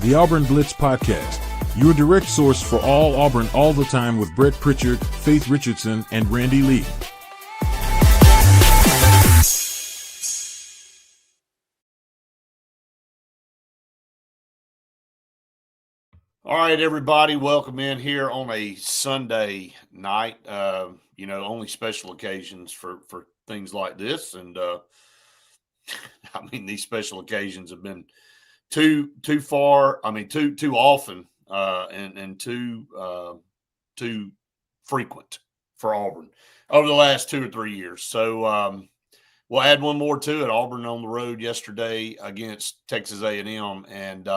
the Auburn Blitz Podcast, your direct source for all Auburn all the time with Brett Pritchard, Faith Richardson, and Randy Lee. All right, everybody, welcome in here on a Sunday night. Only special occasions for things like this, and these special occasions have been too often, and too frequent for Auburn over the last 2 or 3 years. So we'll add one more to it. Auburn on the road yesterday against Texas A&M, and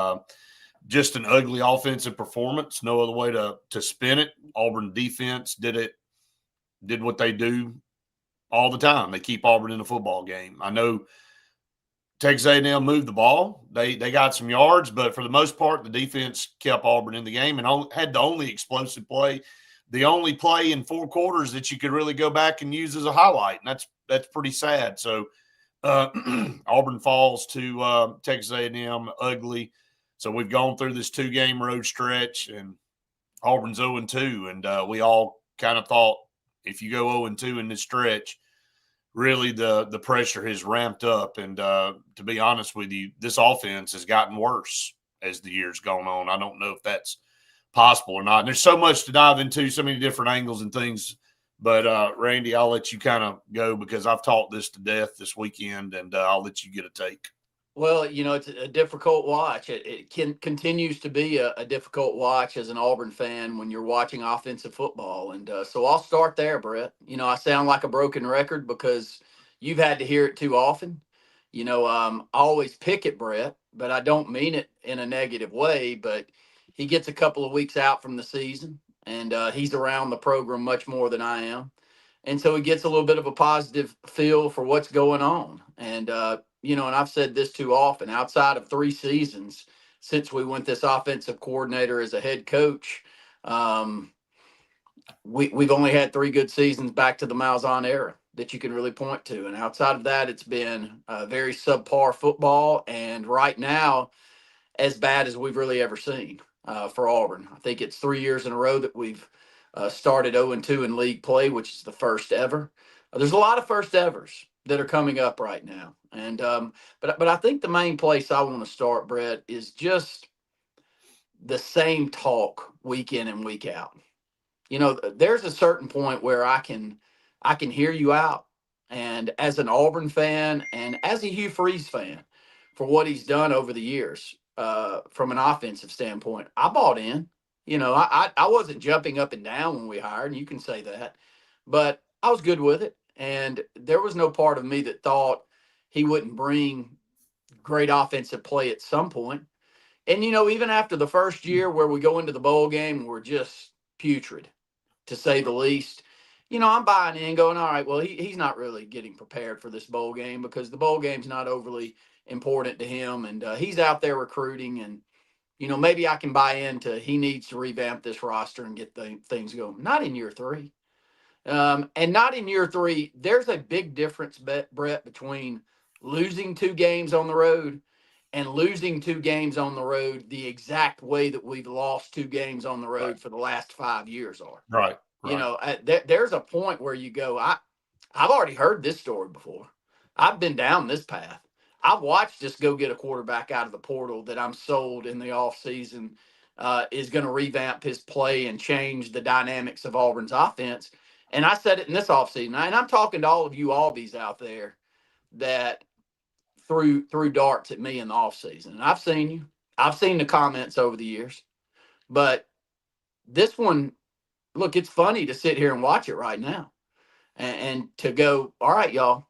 just an ugly offensive performance. No other way to spin it. Auburn defense did what they do all the time. They keep Auburn in a football game. I know Texas A&M moved the ball. They got some yards, but for the most part, the defense kept Auburn in the game and had the only explosive play, the only play in 4 quarters that you could really go back and use as a highlight, and that's pretty sad. So Auburn falls to Texas A&M ugly. So we've gone through this 2-game road stretch, and Auburn's 0-2, and we all kind of thought if you go 0-2 in this stretch, really the pressure has ramped up. And to be honest with you, this offense has gotten worse as the year's gone on. I don't know if that's possible or not. And there's so much to dive into, so many different angles and things. But, Randy, I'll let you kind of go because I've taught this to death this weekend, and I'll let you get a take. Well, it's a difficult watch. It continues to be a difficult watch as an Auburn fan when you're watching offensive football. And so I'll start there, Brett. I sound like a broken record because you've had to hear it too often. I always pick at Brett, but I don't mean it in a negative way. But he gets a couple of weeks out from the season, and he's around the program much more than I am. And so he gets a little bit of a positive feel for what's going on. And, and I've said this too often, outside of 3 seasons since we went this offensive coordinator as a head coach, we've only had 3 good seasons back to the Malzahn era that you can really point to. And outside of that, it's been very subpar football. And right now, as bad as we've really ever seen for Auburn. I think it's 3 years in a row that we've started 0-2 in league play, which is the first ever. There's a lot of first evers that are coming up right now. And but I think the main place I want to start, Brett, is just the same talk week in and week out. There's a certain point where I can hear you out. And as an Auburn fan and as a Hugh Freeze fan, for what he's done over the years from an offensive standpoint, I bought in. I wasn't jumping up and down when we hired, and you can say that, but I was good with it. And there was no part of me that thought he wouldn't bring great offensive play at some point. And, even after the first year where we go into the bowl game, we're just putrid, to say the least. I'm buying in going, all right, well, he's not really getting prepared for this bowl game because the bowl game's not overly important to him. And he's out there recruiting, and, maybe I can buy into he needs to revamp this roster and get things going. Not in year 3. And not in year 3. There's a big difference, Brett, between losing 2 games on the road and losing 2 games on the road the exact way that we've lost 2 games on the road for the last 5 years are. Right. There's a point where you go, I've already heard this story before. I've been down this path. I've watched us go get a quarterback out of the portal that I'm sold in the offseason is going to revamp his play and change the dynamics of Auburn's offense. And I said it in this offseason, and I'm talking to all of you Aubies out there that threw darts at me in the offseason. And I've seen you. I've seen the comments over the years. But this one, look, it's funny to sit here and watch it right now and to go, all right, y'all,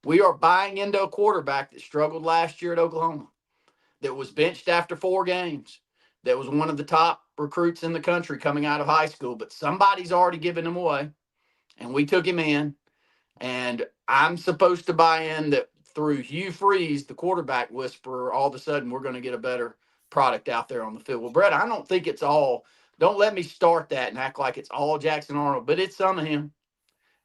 we are buying into a quarterback that struggled last year at Oklahoma, that was benched after 4 games, that was one of the top recruits in the country coming out of high school, but somebody's already given him away. And we took him in, and I'm supposed to buy in that through Hugh Freeze, the quarterback whisperer, all of a sudden we're going to get a better product out there on the field. Well, Brett, I don't think it's all – don't let me start that and act like it's all Jackson Arnold, but it's some of him.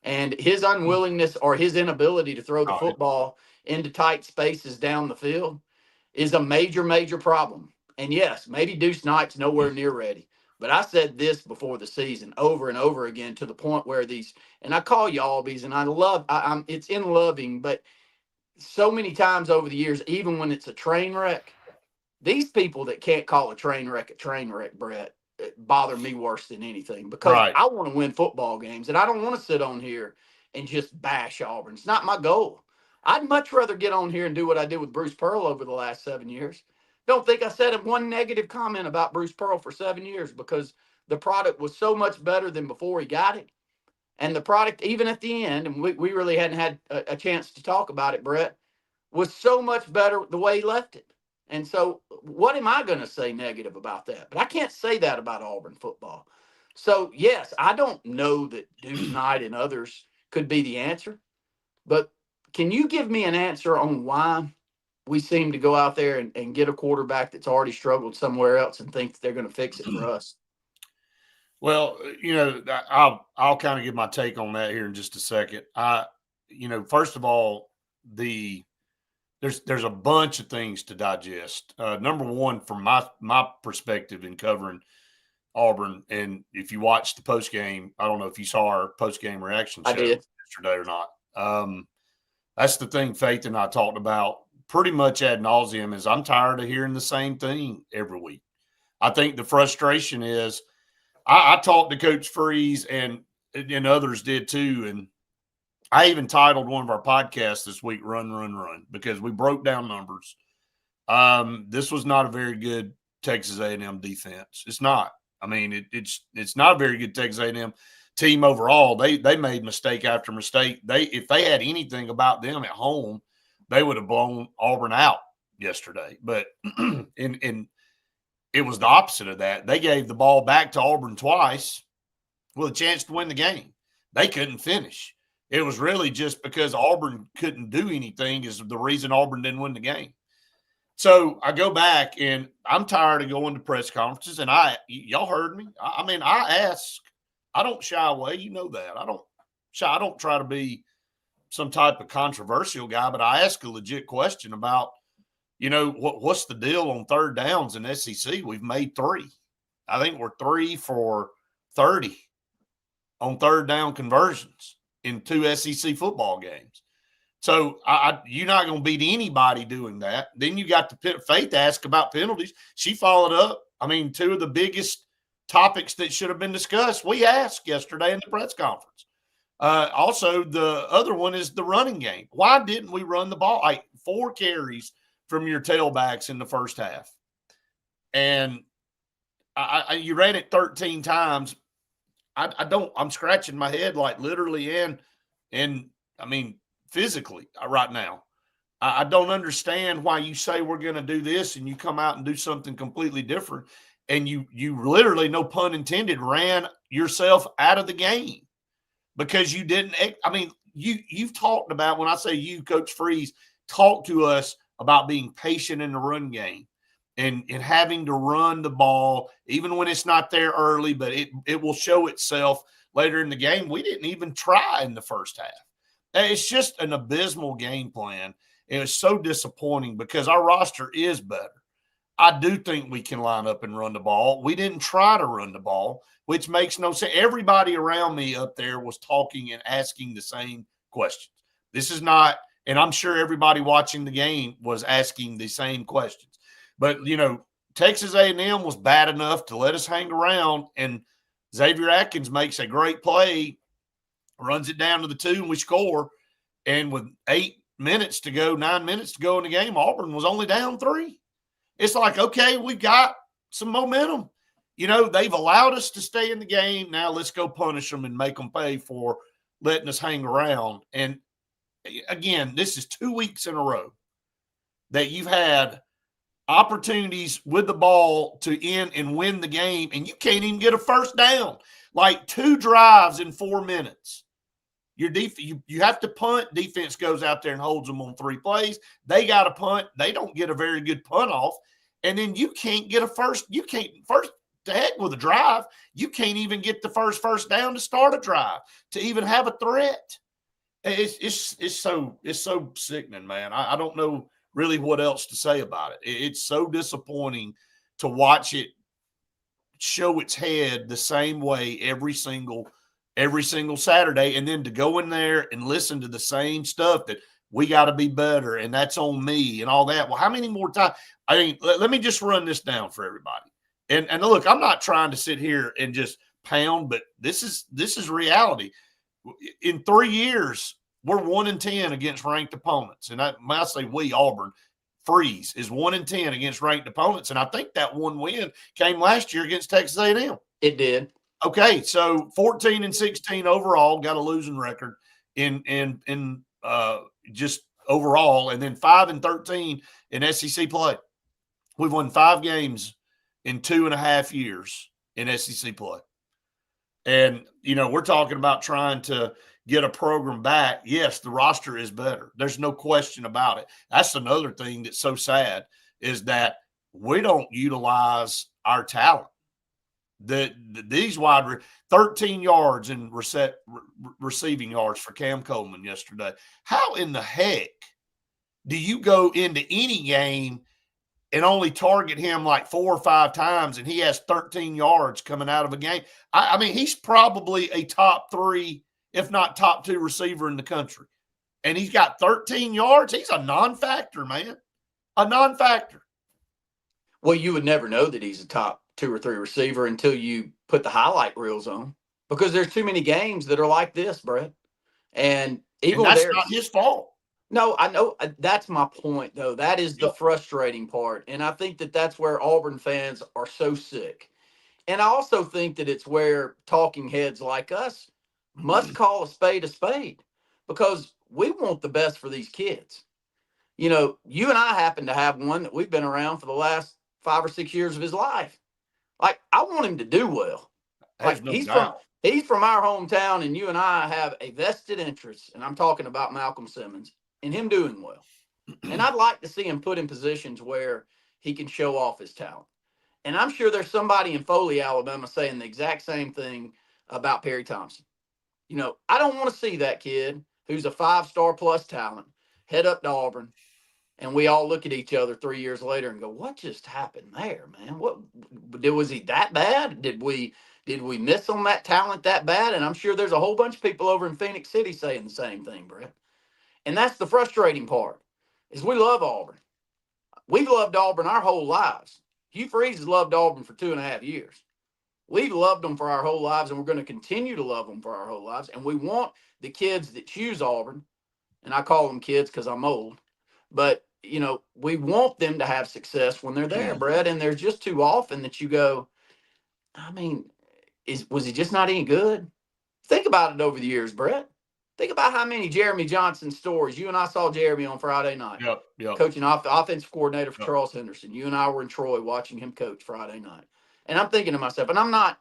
And his unwillingness or his inability to throw the football into tight spaces down the field is a major, major problem. And yes, maybe Deuce Knight's nowhere near ready. But I said this before the season over and over again to the point where and I call you Albies, and it's in loving, but so many times over the years, even when it's a train wreck, these people that can't call a train wreck, Brett, bother me worse than anything, because Right. I want to win football games, and I don't want to sit on here and just bash Auburn. It's not my goal. I'd much rather get on here and do what I did with Bruce Pearl over the last 7 years. Don't think I said one negative comment about Bruce Pearl for 7 years, because the product was so much better than before he got it. And the product, even at the end, and we really hadn't had a chance to talk about it, Brett, was so much better the way he left it. And so what am I going to say negative about that? But I can't say that about Auburn football. So, yes, I don't know that Deuce Knight and others could be the answer. But can you give me an answer on why we seem to go out there and get a quarterback that's already struggled somewhere else and think that they're going to fix it for us? Well, I'll kind of give my take on that here in just a second. First of all, there's a bunch of things to digest. Number one, from my perspective in covering Auburn, and if you watched the post game, I don't know if you saw our post game reaction show yesterday or not. That's the thing Faith and I talked about pretty much ad nauseum, is I'm tired of hearing the same thing every week. I think the frustration is I talked to Coach Freeze and others did too, and I even titled one of our podcasts this week, Run, Run, Run, because we broke down numbers. This was not a very good Texas A&M defense. It's not. I mean, it's not a very good Texas A&M team overall. They made mistake after mistake. If they had anything about them at home, they would have blown Auburn out yesterday. But in it was the opposite of that. They gave the ball back to Auburn twice with a chance to win the game. They couldn't finish. It was really just because Auburn couldn't do anything is the reason Auburn didn't win the game. So I go back, and I'm tired of going to press conferences, and y'all heard me. I mean, I ask. I don't shy away. You know that. I don't try to be some type of controversial guy, but I ask a legit question about, what's the deal on third downs in SEC? We've made 3. I think we're 3 for 30 on third down conversions in 2 SEC football games. So you're not going to beat anybody doing that. Then you got the Faith ask about penalties. She followed up. I mean, 2 of the biggest topics that should have been discussed, we asked yesterday in the press conference. Also, the other one is the running game. Why didn't we run the ball? 4 carries from your tailbacks in the first half. And you ran it 13 times. I'm scratching my head, like literally and I mean, physically right now. I don't understand why you say we're going to do this and you come out and do something completely different. And you literally, no pun intended, ran yourself out of the game because you didn't. I mean, you've talked about, when I say you, Coach Freeze, talk to us about being patient in the run game and having to run the ball, even when it's not there early, but it will show itself later in the game. We didn't even try in the first half. It's just an abysmal game plan. It was so disappointing because our roster is better. I do think we can line up and run the ball. We didn't try to run the ball, which makes no sense. Everybody around me up there was talking and asking the same questions. This is not, and I'm sure everybody watching the game was asking the same questions. But, Texas A&M was bad enough to let us hang around, and Xavier Atkins makes a great play, runs it down to the 2, and we score. And with 9 minutes to go in the game, Auburn was only down 3. It's like, okay, we've got some momentum. They've allowed us to stay in the game. Now let's go punish them and make them pay for letting us hang around. And again, this is 2 weeks in a row that you've had opportunities with the ball to end and win the game, and you can't even get a first down. Like 2 drives in 4 minutes. Your you have to punt. Defense goes out there and holds them on 3 plays. They got a punt. They don't get a very good punt off. And then you can't get a first. You can't first to heck with a drive. You can't even get the first down to start a drive, to even have a threat. It's so sickening, man. I don't know really what else to say about it. It's so disappointing to watch it show its head the same way every single Saturday, and then to go in there and listen to the same stuff that we got to be better and that's on me and all that. Well, how many more times? I mean, let me just run this down for everybody. And look, I'm not trying to sit here and just pound, but this is reality. In 3 years, we're 1-10 against ranked opponents. And I say we, Auburn, Freeze is 1-10 against ranked opponents. And I think that one win came last year against Texas A&M. It did. Okay, so 14-16 overall, got a losing record in just overall, and then 5-13 in SEC play. We've won 5 games in 2.5 years in SEC play. And, we're talking about trying to get a program back. Yes, the roster is better. There's no question about it. That's another thing that's so sad is that we don't utilize our talent. These 13 yards in receiving yards for Cam Coleman yesterday. How in the heck do you go into any game and only target him like 4 or 5 times and he has 13 yards coming out of a game? I mean, he's probably a top 3, if not top 2 receiver in the country. And he's got 13 yards. He's a non-factor, man. A non-factor. Well, you would never know that he's a top 2 or 3 receiver until you put the highlight reels on, because there's too many games that are like this, Brett. And that's not his fault. No, I know. That's my point, though. That is the frustrating part. And I think that that's where Auburn fans are so sick. And I also think that it's where talking heads like us must call a spade, because we want the best for these kids. You and I happen to have one that we've been around for the last 5 or 6 years of his life. Like, I want him to do well. Like, he's from our hometown, and you and I have a vested interest, and I'm talking about Malcolm Simmons, in him doing well. And I'd like to see him put in positions where he can show off his talent. And I'm sure there's somebody in Foley, Alabama, saying the exact same thing about Perry Thompson. I don't want to see that kid who's a 5-star plus talent head up to Auburn, and we all look at each other 3 years later and go, what just happened there, man? Was he that bad? Did we miss on that talent that bad? And I'm sure there's a whole bunch of people over in Phoenix City saying the same thing, Brett. And that's the frustrating part, is we love Auburn. We've loved Auburn our whole lives. Hugh Freeze has loved Auburn for 2.5 years. We've loved them for our whole lives, and we're going to continue to love them for our whole lives. And we want the kids that choose Auburn, and I call them kids because I'm old, but, we want them to have success when they're there, Brett. And there's just too often that you go, I mean, was he just not any good? Think about it over the years, Brett. Think about how many Jeremy Johnson stories. You and I saw Jeremy on Friday night. Yep. Coaching offensive coordinator for Charles Henderson. You and I were in Troy watching him coach Friday night. And I'm thinking to myself, and I'm not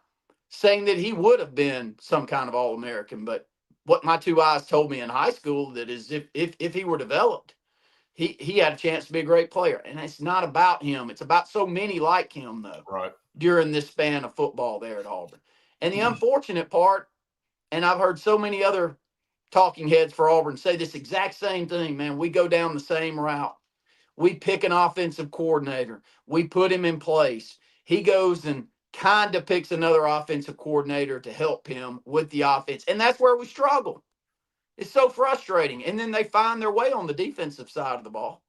saying that he would have been some kind of All-American, but what my 2 eyes told me in high school, that is if he were developed, he had a chance to be a great player. And it's not about him. It's about so many like him, though, right, during this span of football there at Auburn. And the unfortunate part, and I've heard so many other talking heads for Auburn say this exact same thing, man. We go down the same route. We pick an offensive coordinator. We put him in place. He goes and kind of picks another offensive coordinator to help him with the offense. And that's where we struggle. It's so frustrating. And then they find their way on the defensive side of the ball.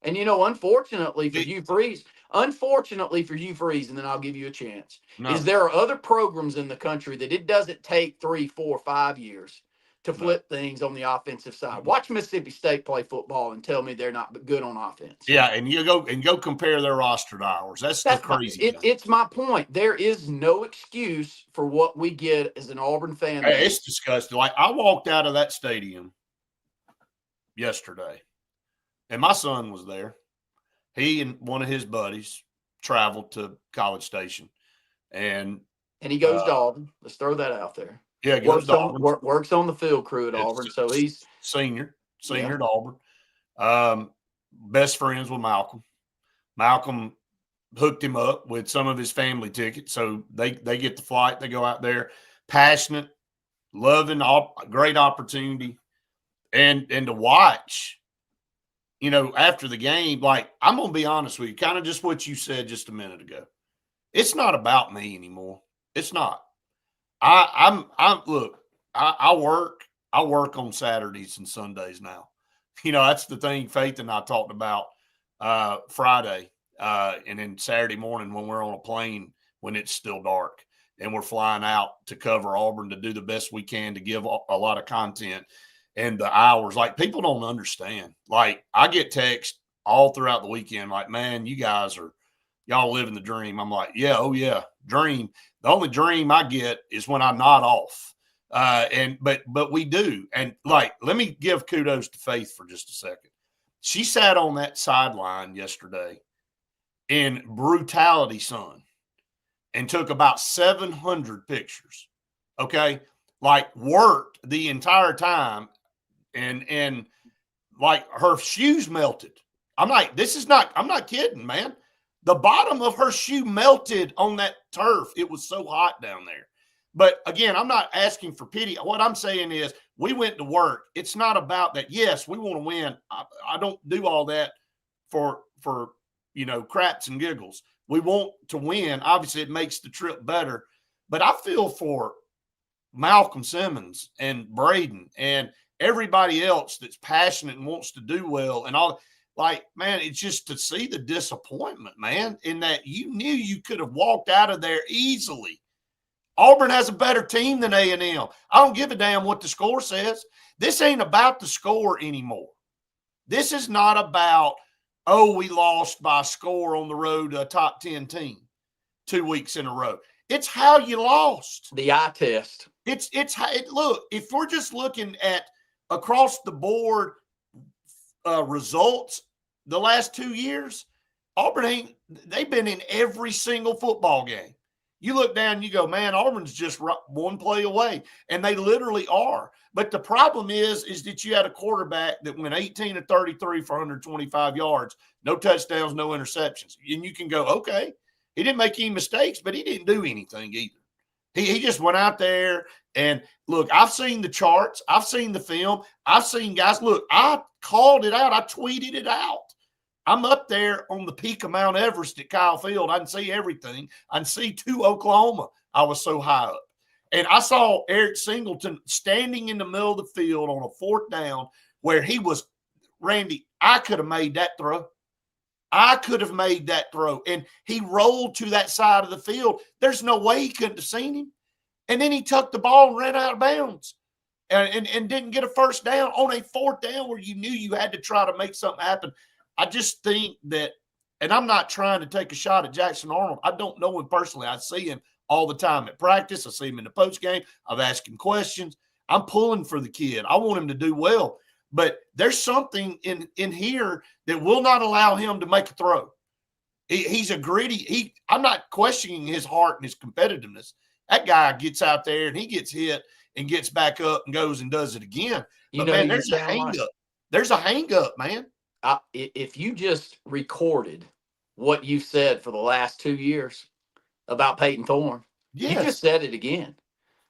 And, unfortunately for Hugh Freeze, and then I'll give you a chance, is there are other programs in the country that it doesn't take 3, 4, 5 years to flip things on the offensive side. Watch Mississippi State play football and tell me they're not good on offense. Yeah, and you go compare their roster to ours. That's the crazy thing. It's my point. There is no excuse for what we get as an Auburn fan. It's disgusting. Like, I walked out of that stadium yesterday, and my son was there. He and one of his buddies traveled to College Station, and he goes to Auburn. Let's throw that out there. Yeah, he goes to Auburn. Works on the field crew at Auburn, so he's senior at Auburn. Best friends with Malcolm. Malcolm hooked him up with some of his family tickets, so they get the flight. They go out there, passionate, loving, great opportunity, and to watch after the game, like, I'm going to be honest with you, kind of just what you said just a minute ago. It's not about me anymore. It's not. Look, I work on Saturdays and Sundays now. That's the thing Faith and I talked about Friday and then Saturday morning when we're on a plane when it's still dark and we're flying out to cover Auburn to do the best we can to give a lot of content and the hours. Like, people don't understand. Like, I get texts all throughout the weekend like, man, y'all living the dream. I'm like, yeah, oh yeah, dream. The only dream I get is when I'm not off. But we do. And like, let me give kudos to Faith for just a second. She sat on that sideline yesterday in brutality sun and took about 700 pictures. Okay. Like, worked the entire time and like her shoes melted. I'm not kidding, man. The bottom of her shoe melted on that turf. It was so hot down there. But again, I'm not asking for pity. What I'm saying is we went to work. It's not about that. Yes, we want to win. I don't do all that for craps and giggles. We want to win. Obviously, it makes the trip better. But I feel for Malcolm Simmons and Braden and everybody else that's passionate and wants to do well and all. Like, man, it's just to see the disappointment, man, in that you knew you could have walked out of there easily. Auburn has a better team than A&M. I don't give a damn what the score says. This ain't about the score anymore. This is not about, we lost by a score on the road to a top 10 team 2 weeks in a row. It's how you lost. The eye test. Look, if we're just looking at across the board results the last 2 years, Auburn they've been in every single football game. You look down, you go, man, Auburn's just one play away, and they literally are. But the problem is that you had a quarterback that went 18 of 33 for 125 yards, no touchdowns, no interceptions. And you can go, okay, he didn't make any mistakes, but he didn't do anything either. He just went out there and, look, I've seen the charts. I've seen the film. I've seen guys. Look, I called it out. I tweeted it out. I'm up there on the peak of Mount Everest at Kyle Field. I can see everything. I can see to Oklahoma. I was so high up. And I saw Eric Singleton standing in the middle of the field on a fourth down where he was, Randy, I could have made that throw. And he rolled to that side of the field. There's no way he couldn't have seen him. And then he tucked the ball and ran out of bounds and didn't get a first down on a fourth down where you knew you had to try to make something happen. I just think that, and I'm not trying to take a shot at Jackson Arnold. I don't know him personally. I see him all the time at practice. I see him in the post game. I've asked him questions. I'm pulling for the kid. I want him to do well. But there's something in here that will not allow him to make a throw. He's a gritty. I'm not questioning his heart and his competitiveness. That guy gets out there and he gets hit and gets back up and goes and does it again. But, man, there's a hang-up. There's a hang-up, man. If you just recorded what you've said for the last 2 years about Peyton Thorne, yes. You just said it again.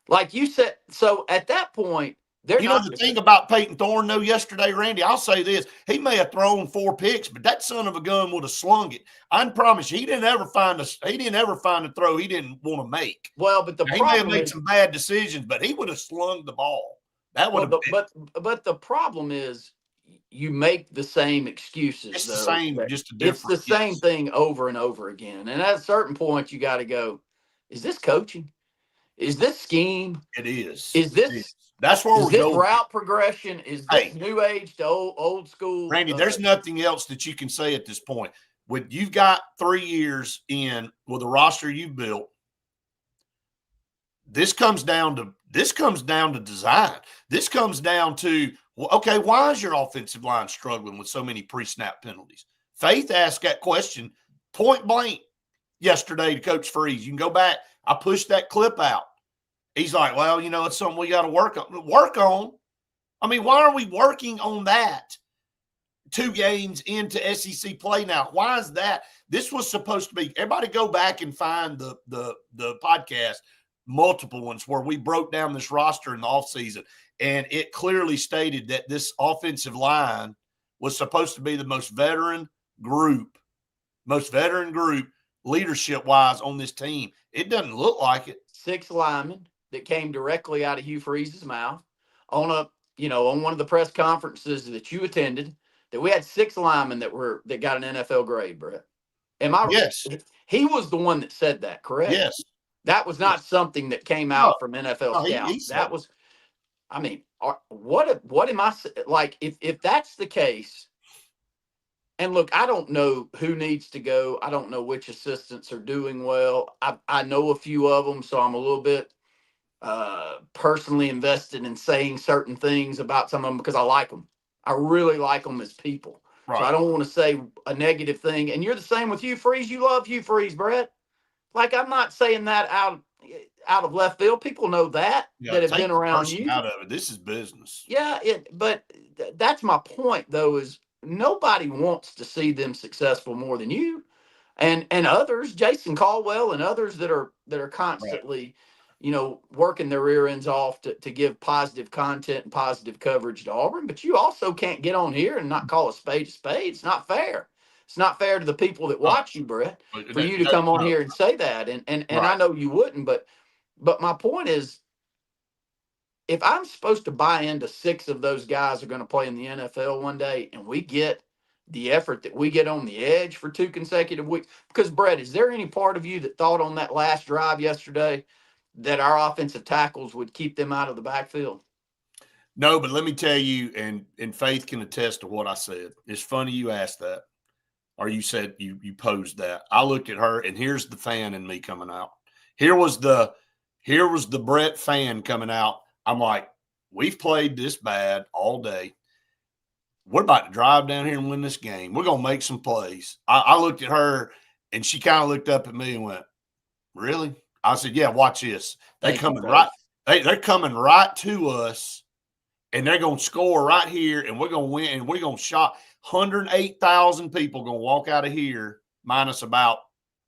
Like you said, so at that point, the thing about Peyton Thorne, though, yesterday, Randy, I'll say this. He may have thrown 4 picks, but that son of a gun would have slung it. I promise you, he didn't ever find a throw he didn't want to make. Well, but he may have made some bad decisions, but he would have slung the ball. That would have been. But the problem is, you make the same excuses. It's the same, just a different. It's the same thing over and over again. And at a certain point, you got to go, is this coaching? Is this scheme? It is. Is this? That's where we're going. Is this route progression? Is this new age to old school? Randy, there's nothing else that you can say at this point. You've got 3 years in with the roster you've built. This comes down to design. This comes down to, okay, why is your offensive line struggling with so many pre-snap penalties? Faith asked that question point blank yesterday to Coach Freeze. You can go back. I pushed that clip out. He's like, well, it's something we got to work on. Work on? I mean, why are we working on that 2 games into SEC play now? Why is that? This was supposed to be – everybody go back and find the podcast, multiple ones, where we broke down this roster in the offseason, and it clearly stated that this offensive line was supposed to be the most veteran group leadership wise on this team. It doesn't look like it. 6 linemen that came directly out of Hugh Freeze's mouth on on one of the press conferences that you attended, that we had 6 linemen that got an NFL grade, Brett. Yes. He was the one that said that, correct? Yes. That was not something that came out from NFL scouts. That was, I mean, what am I like? If that's the case, and look, I don't know who needs to go. I don't know which assistants are doing well. I know a few of them, so I'm a little bit personally invested in saying certain things about some of them because I like them. I really like them as people. Right. So I don't want to say a negative thing. And you're the same with Hugh Freeze. You love Hugh Freeze, Brett. Like, I'm not saying that out of left field. People know that have been around you. Out of it. This is business. Yeah, but that's my point, though, is nobody wants to see them successful more than you and others, Jason Caldwell and others that are constantly, working their rear ends off to give positive content and positive coverage to Auburn. But you also can't get on here and not call a spade a spade. It's not fair. It's not fair to the people that watch you, Brett, for you to come on here and say that. And I know you wouldn't, but my point is, if I'm supposed to buy into 6 of those guys are going to play in the NFL one day, and we get the effort that we get on the edge for 2 consecutive weeks, because Brett, is there any part of you that thought on that last drive yesterday that our offensive tackles would keep them out of the backfield? No, but let me tell you, and Faith can attest to what I said. It's funny you asked that, or you said you posed that. I looked at her, and here's the fan in me coming out. Here was the Brett fan coming out. I'm like, we've played this bad all day. We're about to drive down here and win this game. We're going to make some plays. I looked at her, and she kind of looked up at me and went, really? I said, yeah, watch this. They're coming right to us, and they're going to score right here, and we're going to win, and we're going to shot 108,000 people going to walk out of here minus about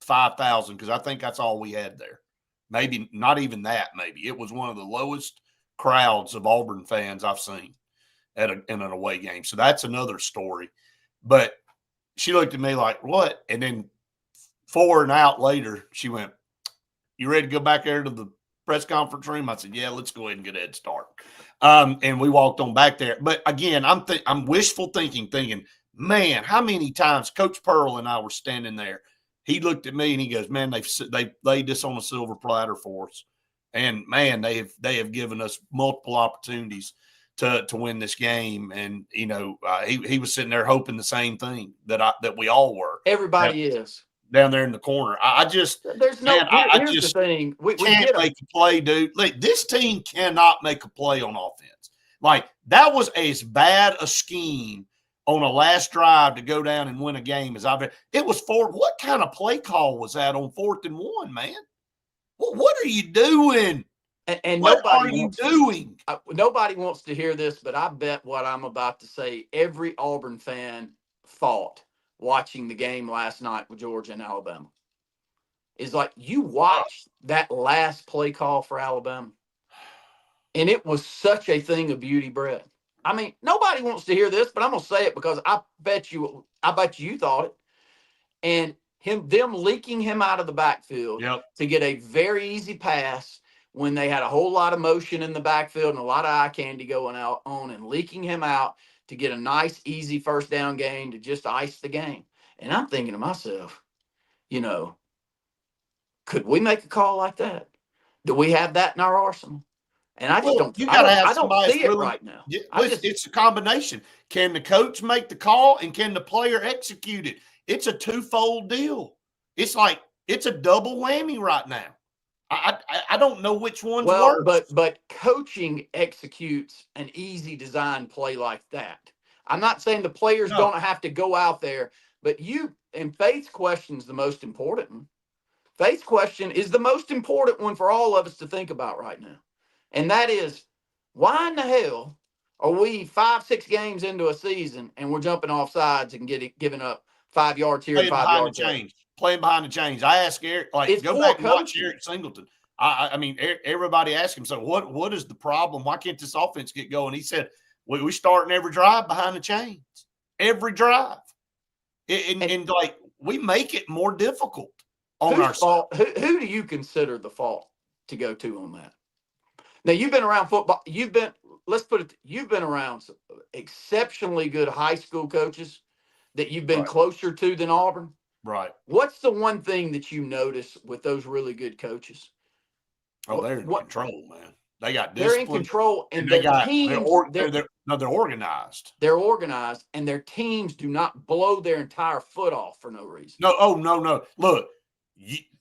5,000 because I think that's all we had there. Maybe not even that. Maybe it was one of the lowest crowds of Auburn fans I've seen in an away game. So that's another story. But she looked at me like, what? And then 4 and out later, she went, you ready to go back there to the press conference room? I said, yeah, let's go ahead and get a head start. And we walked on back there. But again, I'm wishful thinking, man, how many times Coach Pearl and I were standing there. He looked at me and he goes, man, they've laid this on a silver platter for us. And man, they have given us multiple opportunities to win this game. And he was sitting there hoping the same thing that we all were. Everybody is down there in the corner. Here's the thing. We can't make a play, dude. Like, this team cannot make a play on offense. Like, that was as bad a scheme on a last drive to go down and win a game as I've ever. It was what kind of play call was that on 4th and 1, man? What are you doing? And what are you doing? Nobody wants to hear this, but I bet what I'm about to say, every Auburn fan thought watching the game last night with Georgia and Alabama is like, you watched that last play call for Alabama, and it was such a thing of beauty, Brett. I mean, nobody wants to hear this, but I'm going to say it because I bet you thought it. And them leaking him out of the backfield to get a very easy pass when they had a whole lot of motion in the backfield and a lot of eye candy going out on, and leaking him out to get a nice, easy first down gain to just ice the game. And I'm thinking to myself, could we make a call like that? Do we have that in our arsenal? And I just don't see it right now. It's a combination. Can the coach make the call, and can the player execute it? It's a twofold deal. It's like it's a double whammy right now. I don't know which one's worse. But coaching executes an easy design play like that. I'm not saying the players don't have to go out there, but Faith's question is the most important one. Faith's question is the most important one for all of us to think about right now. And that is, why in the hell are we 5-6 games into a season and we're jumping off sides and giving up 5 yards here and 5 yards there? Playing behind the chains. I ask Eric, go back and watch Eric Singleton. I mean, everybody asked him, so what is the problem? Why can't this offense get going? He said, we starting every drive behind the chains. every drive. And like, we make it more difficult on whose ourselves. fault? Who do you consider the fault to go to on that? Now, you've been around football. Let's put it, you've been around some exceptionally good high school coaches that you've been Right. closer to than Auburn. Right. What's the one thing that you notice with those really good coaches? Oh, they're in control, man. They got They're in discipline. control, and they their got teams, they're organized. they're organized, and their teams do not blow their entire foot off for no reason. No. Look,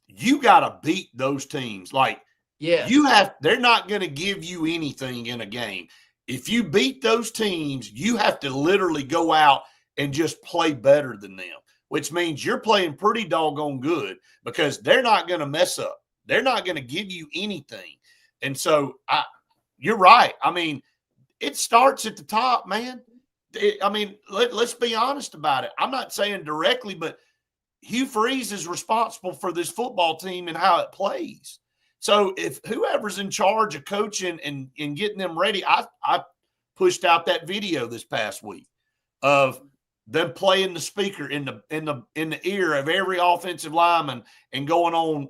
you got to beat those teams. Like, they're not going to give you anything in a game. If you beat those teams, you have to literally go out and just play better than them, which means you're playing pretty doggone good because they're not going to mess up. They're not going to give you anything. And so you're right. I mean, it starts at the top, man. Let's be honest about it. I'm not saying directly, but Hugh Freeze is responsible for this football team and how it plays. So if whoever's in charge of coaching and getting them ready, I pushed out that video this past week of them playing the speaker in the ear of every offensive lineman and going on,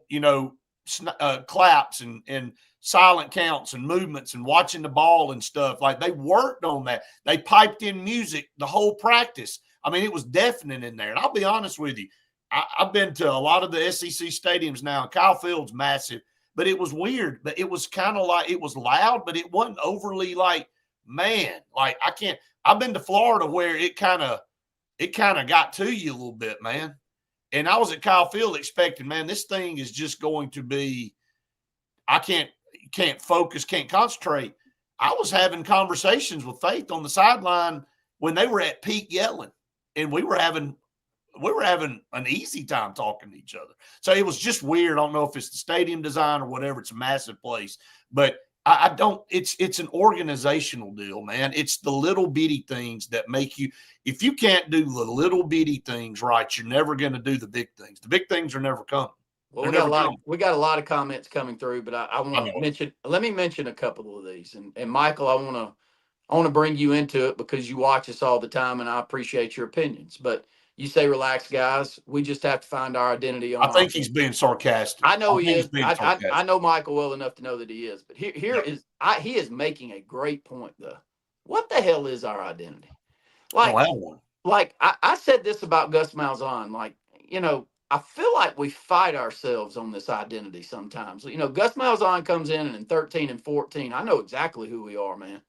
claps and silent counts and movements and watching the ball and stuff. Like, they worked on that. They piped in music the whole practice. I mean, it was deafening in there. And I'll be honest with you, I've been to a lot of the SEC stadiums now. Kyle Field's massive, but it was weird. But it was kind of like, it was loud, but it wasn't overly like, man, like I've been to Florida where it kind of got to you a little bit, man. And I was at Kyle Field expecting, man, this thing is just going to be, I can't focus, can't concentrate. I was having conversations with Faith on the sideline when they were at peak yelling, and we were having an easy time talking to each other. So it was just weird. I don't know if it's the stadium design or whatever. It's a massive place, but I don't, it's an organizational deal, man. It's the little bitty things that make you, if you can't do the little bitty things right, you're never going to do the big things. The big things are never coming. Well, we got a lot of comments coming through, but I want to mention. Let me mention a couple of these. And Michael, I want to bring you into it because you watch us all the time, and I appreciate your opinions. But you say, "Relax, guys. We just have to find our identity." I think he's being sarcastic. I know he is. I know Michael well enough to know that he is. But he is making a great point, though. What the hell is our identity? Like I said this about Gus Malzahn. Like, I feel like we fight ourselves on this identity sometimes. Gus Malzahn comes in and in 13 and 14, I know exactly who we are, man.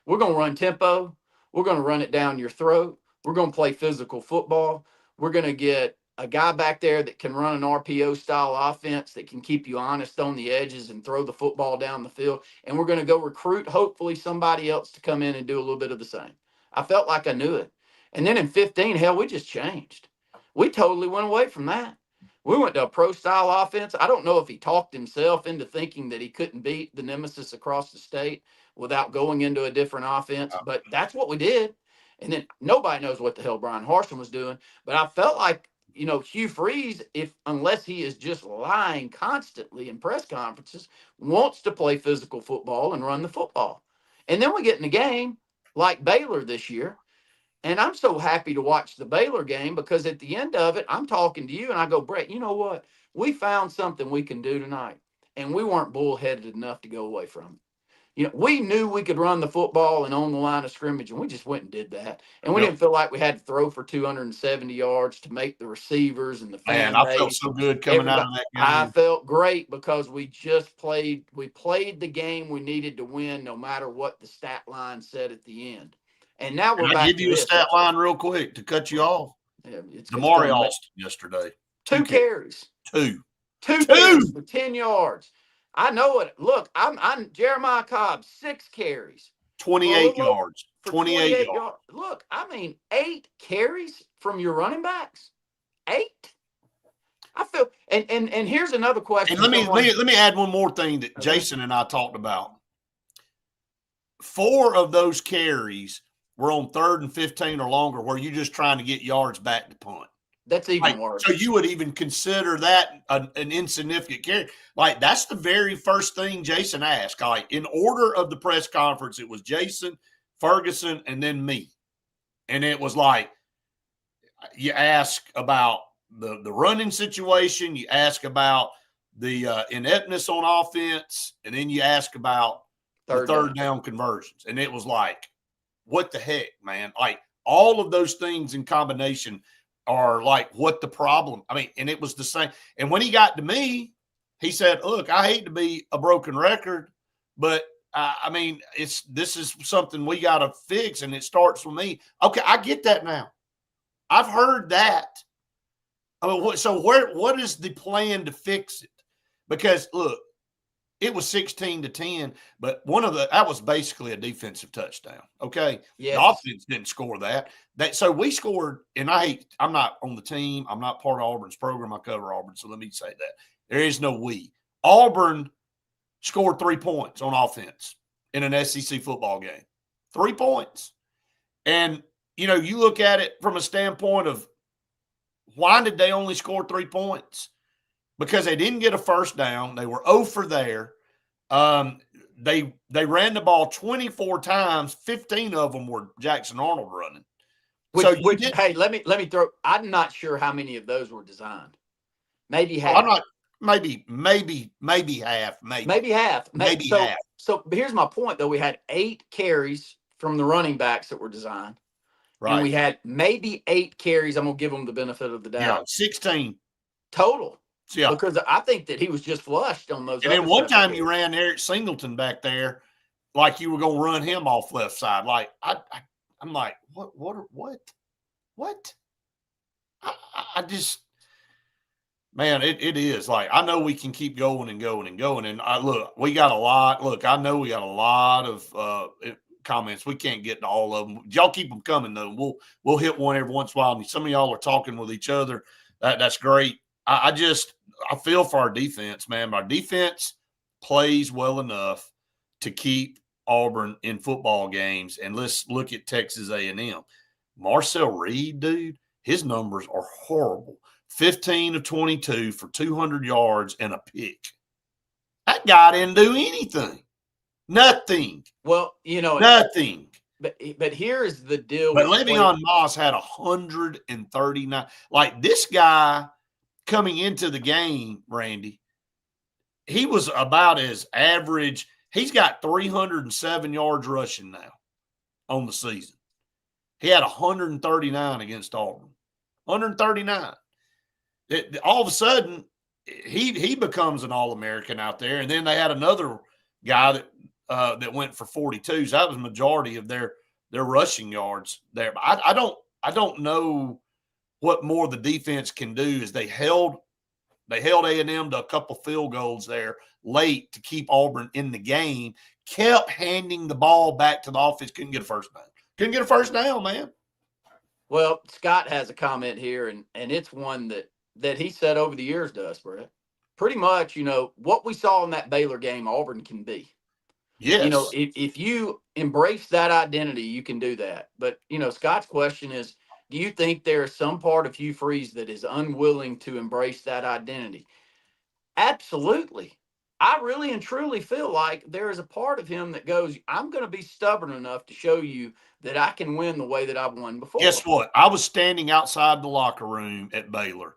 We're going to run tempo. We're going to run it down your throat. We're going to play physical football. We're going to get a guy back there that can run an RPO style offense that can keep you honest on the edges and throw the football down the field. And we're going to go recruit, hopefully, somebody else to come in and do a little bit of the same. I felt like I knew it. And then in 15, hell, we just changed. We totally went away from that. We went to a pro-style offense. I don't know if he talked himself into thinking that he couldn't beat the nemesis across the state without going into a different offense, but that's what we did. And then nobody knows what the hell Brian Harsin was doing. But I felt like, Hugh Freeze, unless he is just lying constantly in press conferences, wants to play physical football and run the football. And then we get in a game like Baylor this year. And I'm so happy to watch the Baylor game because at the end of it, I'm talking to you and I go, Brett, you know what? We found something we can do tonight. And we weren't bullheaded enough to go away from it. We knew we could run the football and on the line of scrimmage, and we just went and did that. And we didn't feel like we had to throw for 270 yards to make the receivers and the fan base. I felt so good coming out of that game. I felt great because we played the game we needed to win no matter what the stat line said at the end. And now we're back. I'll give you a stat line real quick to cut you off. Yeah, Damari Alston yesterday. 2 carries. Two carries for 10 yards. I know it. Look, I'm Jeremiah Cobb, 6 carries. 28 yards. 28 yards. Look, 8 carries from your running backs. 8. I feel and here's another question. And let me add one more thing that Jason and I talked about. 4 of those carries were on 3rd and 15 or longer, where you're just trying to get yards back to punt. That's even worse. So you would even consider that an insignificant carry. Like, that's the very first thing Jason asked. Like, in order of the press conference, it was Jason, Ferguson, and then me. And it was like, you ask about the running situation, you ask about the ineptness on offense, and then you ask about the third down conversions. And it was like, what the heck, man? Like, all of those things in combination are like, what the problem? I mean, and it was the same. And when he got to me, he said, look, I hate to be a broken record, but I mean, this is something we got to fix, and it starts with me. Okay, I get that now. I've heard that. I mean, what is the plan to fix it? Because look, it was 16-10, but that was basically a defensive touchdown. Okay. Yes. The offense didn't score that. So we scored, and I'm not on the team. I'm not part of Auburn's program. I cover Auburn. So let me say that. There is no we. Auburn scored 3 points on offense in an SEC football game. 3 points. And, you look at it from a standpoint of, why did they only score 3 points? Because they didn't get a first down. They were 0 for there. They ran the ball 24 times. 15 of them were Jackson Arnold running. Hey, let me throw. I'm not sure how many of those were designed. Maybe half. Maybe half. Maybe half. Half. So here's my point, though. We had 8 carries from the running backs that were designed. Right. And we had maybe 8 carries. I'm going to give them the benefit of the doubt. Yeah, 16. Total. Yeah. Because I think that he was just flushed on those. And then one time you ran Eric Singleton back there like you were going to run him off left side. Like, I'm like, what? I just, man, it is. Like, I know we can keep going and going and going. And look, we got a lot. Look, I know we got a lot of comments. We can't get to all of them. Y'all keep them coming, though. We'll hit one every once in a while. And some of y'all are talking with each other. That's great. I feel for our defense, man. Our defense plays well enough to keep Auburn in football games. And let's look at Texas A&M. Marcel Reed, dude, his numbers are horrible. 15 of 22 for 200 yards and a pick. That guy didn't do anything. Nothing. Well, nothing. But here is the deal. But Le'Veon Moss had 139. Like, this guy coming into the game, Randy, he was about as average. He's got 307 yards rushing now on the season. He had 139 against Auburn. 139. All of a sudden, he becomes an All-American out there. And then they had another guy that went for 42. So that was majority of their rushing yards there. But I don't know what more the defense can do. Is they held A&M to a couple field goals there late to keep Auburn in the game, kept handing the ball back to the offense, couldn't get a first down, man. Well, Scott has a comment here, and it's one that he said over the years to us, Brett. Pretty much, what we saw in that Baylor game, Auburn can be. Yes. If you embrace that identity, you can do that. But, Scott's question is, do you think there is some part of Hugh Freeze that is unwilling to embrace that identity? Absolutely. I really and truly feel like there is a part of him that goes, I'm going to be stubborn enough to show you that I can win the way that I've won before. Guess what? I was standing outside the locker room at Baylor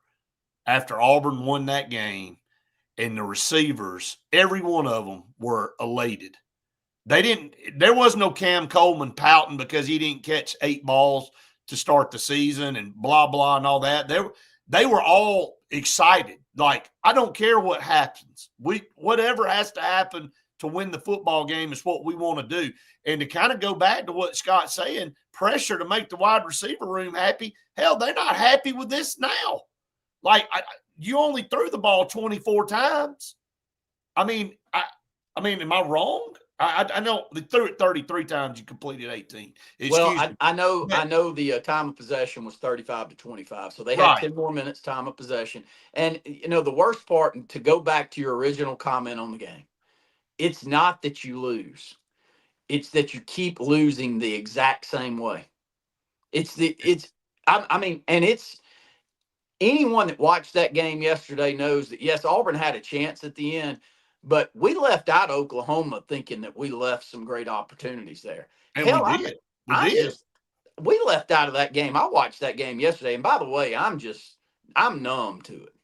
after Auburn won that game, and the receivers, every one of them, were elated. There was no Cam Coleman pouting because he didn't catch 8 balls to start the season and blah, blah, and all that. They were all excited. Like, I don't care what happens. Whatever has to happen to win the football game is what we want to do. And to kind of go back to what Scott's saying, pressure to make the wide receiver room happy. Hell, they're not happy with this now. Like, you only threw the ball 24 times. I mean, am I wrong? I know they threw it 33 times. You completed 18. I know the time of possession was 35-25. So they had 10 more minutes time of possession. And, the worst part, and to go back to your original comment on the game, it's not that you lose. It's that you keep losing the exact same way. Anyone that watched that game yesterday knows that, yes, Auburn had a chance at the end, but we left out Oklahoma thinking that we left some great opportunities there. And we did. we left out of that game. I watched that game yesterday, and by the way, I'm numb to it.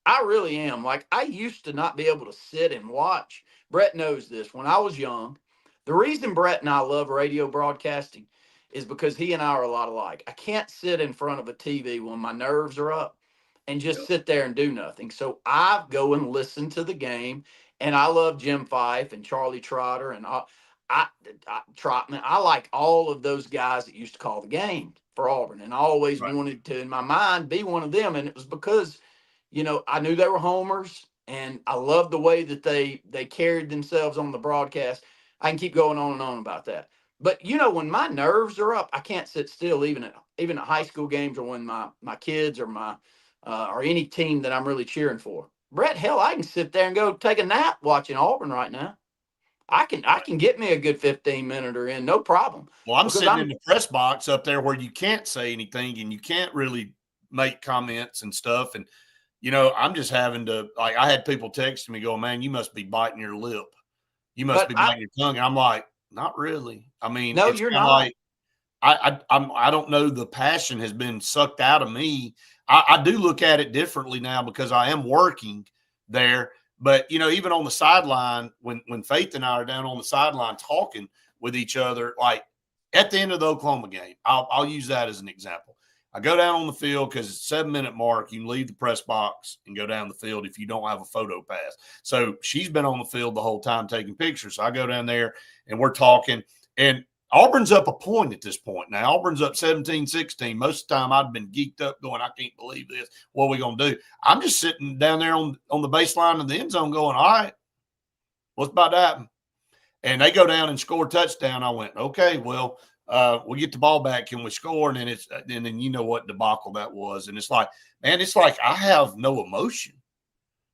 I really am. Like, I used to not be able to sit and watch. Brett knows this. When I was young, the reason Brett and I love radio broadcasting is because he and I are a lot alike. I can't sit in front of a TV when my nerves are up and just sit there and do nothing. So I go and listen to the game, and I love Jim Fife and Charlie Trotter and Trotman. I like all of those guys that used to call the game for Auburn, and I always Right. wanted to, in my mind, be one of them. And it was because, I knew they were homers, and I loved the way that they carried themselves on the broadcast. I can keep going on and on about that. But when my nerves are up, I can't sit still, even at high school games, or when my kids or any team that I'm really cheering for. Brett, hell, I can sit there and go take a nap watching Auburn right now. I can get me a good 15-minute in, no problem. Well, I'm Because sitting in the press box up there where you can't say anything and you can't really make comments and stuff. And, I'm just having to, like, I had people texting me going, man, you must be biting your lip. You must But be biting your tongue. And I'm like, not really. I mean, No, it's you're kinda not. like, I don't know. The passion has been sucked out of me. I do look at it differently now because I am working there. But even on the sideline, when Faith and I are down on the sideline talking with each other, like at the end of the Oklahoma game, I'll use that as an example. I go down on the field because it's 7-minute mark. You can leave the press box and go down the field if you don't have a photo pass. So she's been on the field the whole time taking pictures. So I go down there and we're talking, and Auburn's up a point at this point. Now, Auburn's up 17-16. Most of the time I'd been geeked up going, I can't believe this. What are we going to do? I'm just sitting down there on the baseline of the end zone going, all right, what's about to happen? And they go down and score a touchdown. I went, okay, well, we get the ball back. Can we score? And then you know what debacle that was. And it's like, man, I have no emotion.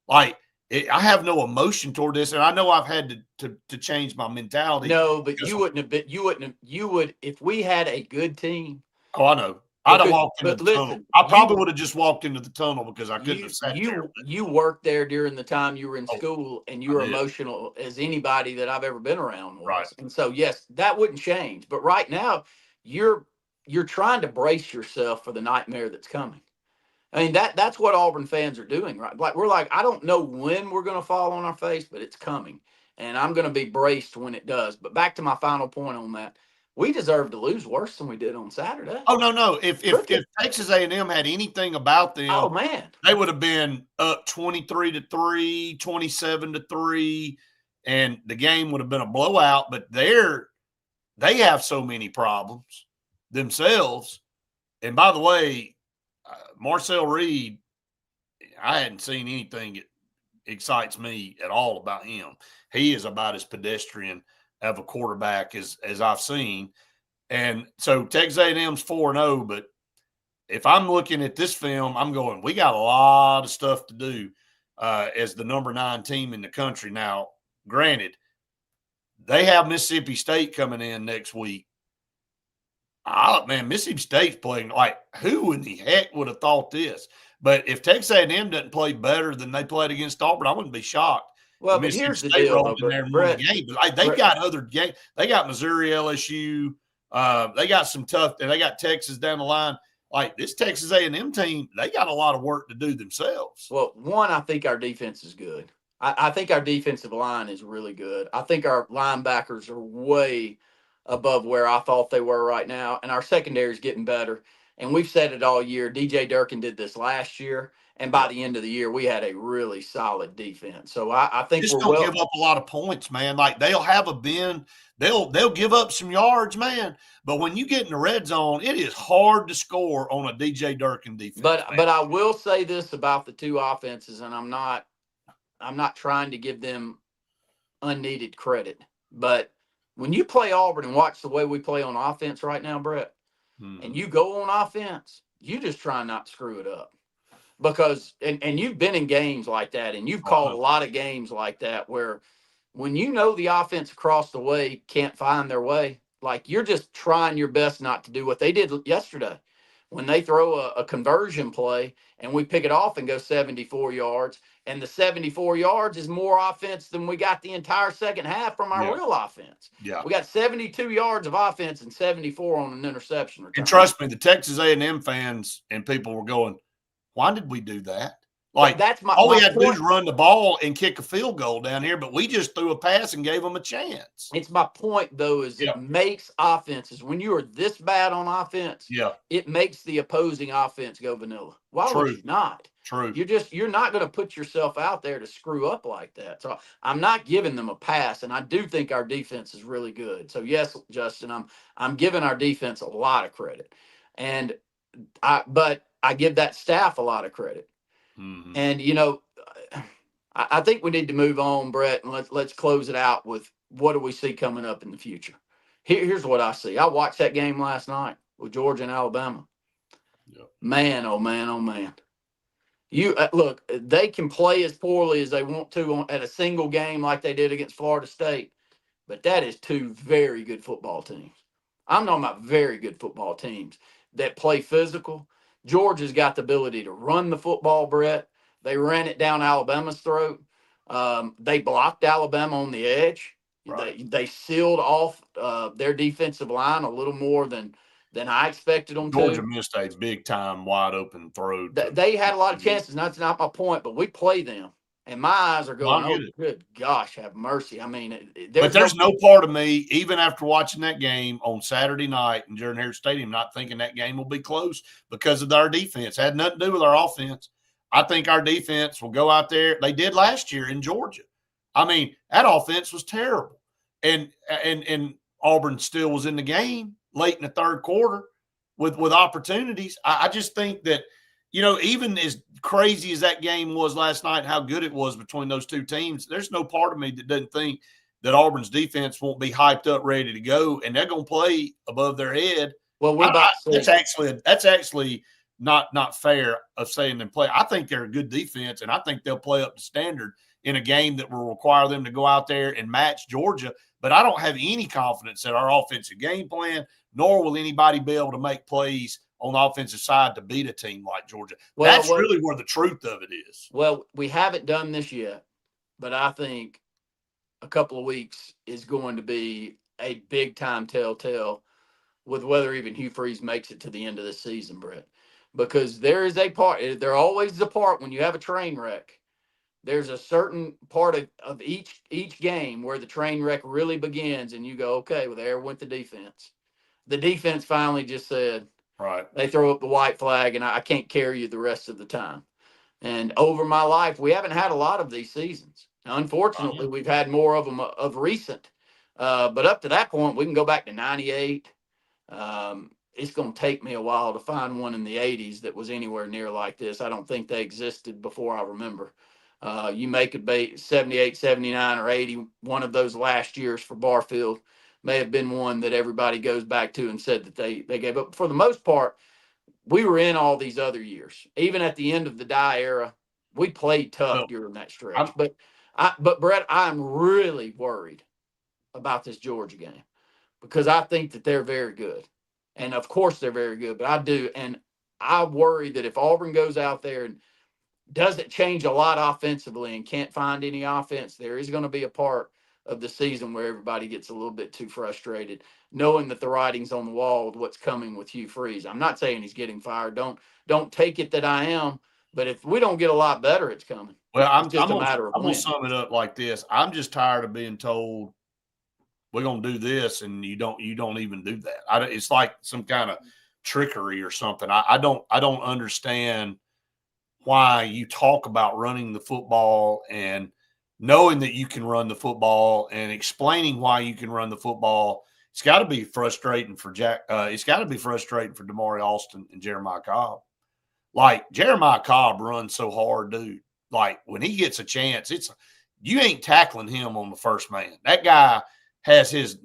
Like, I have no emotion toward this, and I know I've had to change my mentality. No, but you would, if we had a good team. Oh, I know. I'd have walked into the tunnel. I probably would have just walked into the tunnel because I couldn't have sat there. You worked there during the time you were in school, and you were emotional as anybody that I've ever been around was. Right. And so, yes, that wouldn't change. But right now, you're trying to brace yourself for the nightmare that's coming. I mean, that's what Auburn fans are doing, right? Like, we're like, I don't know when we're going to fall on our face, but it's coming. And I'm going to be braced when it does. But back to my final point on that. We deserve to lose worse than we did on Saturday. Oh, no. If Texas A&M had anything about them, oh man, they would have been up 23-3, 27-3, and the game would have been a blowout. But they have so many problems themselves. And by the way, Marcel Reed, I hadn't seen anything that excites me at all about him. He is about as pedestrian of a quarterback as I've seen. And so Texas A&M's 4-0, but if I'm looking at this film, I'm going, we got a lot of stuff to do as the number 9 team in the country. Now, granted, they have Mississippi State coming in next week. Man, Mississippi State's playing like, who in the heck would have thought this? But if Texas A&M doesn't play better than they played against Auburn, I wouldn't be shocked. Well, but here's the deal, rolled in there and won the game. But they got other games. They got Missouri, LSU. They got some tough, and they got Texas down the line. Like this Texas A&M team, they got a lot of work to do themselves. Well, one, I think our defense is good. I think our defensive line is really good. I think our linebackers are way above where I thought they were right now, and our secondary is getting better. And we've said it all year. DJ Durkin did this last year, and by the end of the year, we had a really solid defense. So I think just we're don't give up a lot of points, man. Like they'll have a bend, they'll give up some yards, man. But when you get in the red zone, it is hard to score on a DJ Durkin defense. But I will say this about the two offenses, and I'm not trying to give them unneeded credit, but when you play Auburn and watch the way we play on offense right now, Brett, and you go on offense, you just try not to screw it up. Because and you've been in games like that, and you've called a lot of games like that where when you know the offense across the way can't find their way, like you're just trying your best not to do what they did yesterday. when they throw a conversion play and we pick it off and go 74 yards, and the 74 yards is more offense than we got the entire second half from our Yeah. real offense. Yeah. We got 72 yards of offense and 74 on an interception return. And trust me, the Texas A&M fans and people were going, why did we do that? Like, that's all we my had to do point. is run the ball and kick a field goal down here, but we just threw a pass and gave them a chance. It's my point, though, is Yeah. it makes offenses, when you are this bad on offense, Yeah, it makes the opposing offense go vanilla. Why would True. you not? true. You're not going to put yourself out there to screw up like that. So I'm not giving them a pass, and I do think our defense is really good. So yes, Justin, I'm giving our defense a lot of credit, but I give that staff a lot of credit. Mhm. And I think we need to move on, Brett, and let's close it out with what do we see coming up in the future. Here's what I see. I watched that game last night with Georgia and Alabama. Yep. Man, oh man, oh man. You look, they can play as poorly as they want to at a single game like they did against Florida State, but that is two very good football teams. I'm talking about very good football teams that play physical. Georgia's got the ability to run the football, Brett. They ran it down Alabama's throat. They blocked Alabama on the edge. Right. They sealed off their defensive line a little more than I expected them Georgia to. missed a big time wide open throw. They had a lot of chances. That's not my point, but we play them. And my eyes are going, oh, good gosh, have mercy. I mean, there's no part of me, even after watching that game on Saturday night in Jordan Hare Stadium, not thinking that game will be close because of our defense. It had nothing to do with our offense. I think our defense will go out there. They did last year in Georgia. I mean, that offense was terrible. And Auburn still was in the game late in the third quarter with opportunities. I just think that, even as crazy as that game was last night, how good it was between those two teams, there's no part of me that doesn't think that Auburn's defense won't be hyped up, ready to go, and they're going to play above their head. Well, we're about to see. That's actually not fair of saying them play. I think they're a good defense, and I think they'll play up to standard in a game that will require them to go out there and match Georgia. But I don't have any confidence that our offensive game plan, nor will anybody be able to make plays on the offensive side to beat a team like Georgia. That's really where the truth of it is. Well, we haven't done this yet, but I think a couple of weeks is going to be a big-time telltale with whether even Hugh Freeze makes it to the end of the season, Brett. Because there is a part, there always is a part when you have a train wreck. There's a certain part of each game where the train wreck really begins, and you go, okay, well, there went the defense. The defense finally just said, right. They throw up the white flag, and I can't carry you the rest of the time. And over my life, we haven't had a lot of these seasons. Now, unfortunately, we've had more of them of recent. But up to that point, we can go back to 98. It's going to take me a while to find one in the 80s that was anywhere near like this. I don't think they existed before I remember. You make it be 78, 79, or 80. One of those last years for Barfield may have been one that everybody goes back to and said that they gave up. For the most part, we were in all these other years. Even at the end of the Dye era, we played tough during that stretch. But Brett, I'm really worried about this Georgia game because I think that they're very good. And, of course, they're very good, but I do. And I worry that if Auburn goes out there and doesn't change a lot offensively and can't find any offense, there is going to be a part of the season where everybody gets a little bit too frustrated, knowing that the writing's on the wall with what's coming with Hugh Freeze. I'm not saying he's getting fired. Don't take it that I am. But if we don't get a lot better, it's coming. Well, I'm going to sum it up like this. I'm just tired of being told we're going to do this, and you don't even do that. It's like some kind of trickery or something. I don't understand why you talk about running the football and knowing that you can run the football and explaining why you can run the football. It's got to be frustrating for it's got to be frustrating for Damari Alston and Jeremiah Cobb. Like, Jeremiah Cobb runs so hard, dude. Like, when he gets a chance, you ain't tackling him on the first man. That guy has his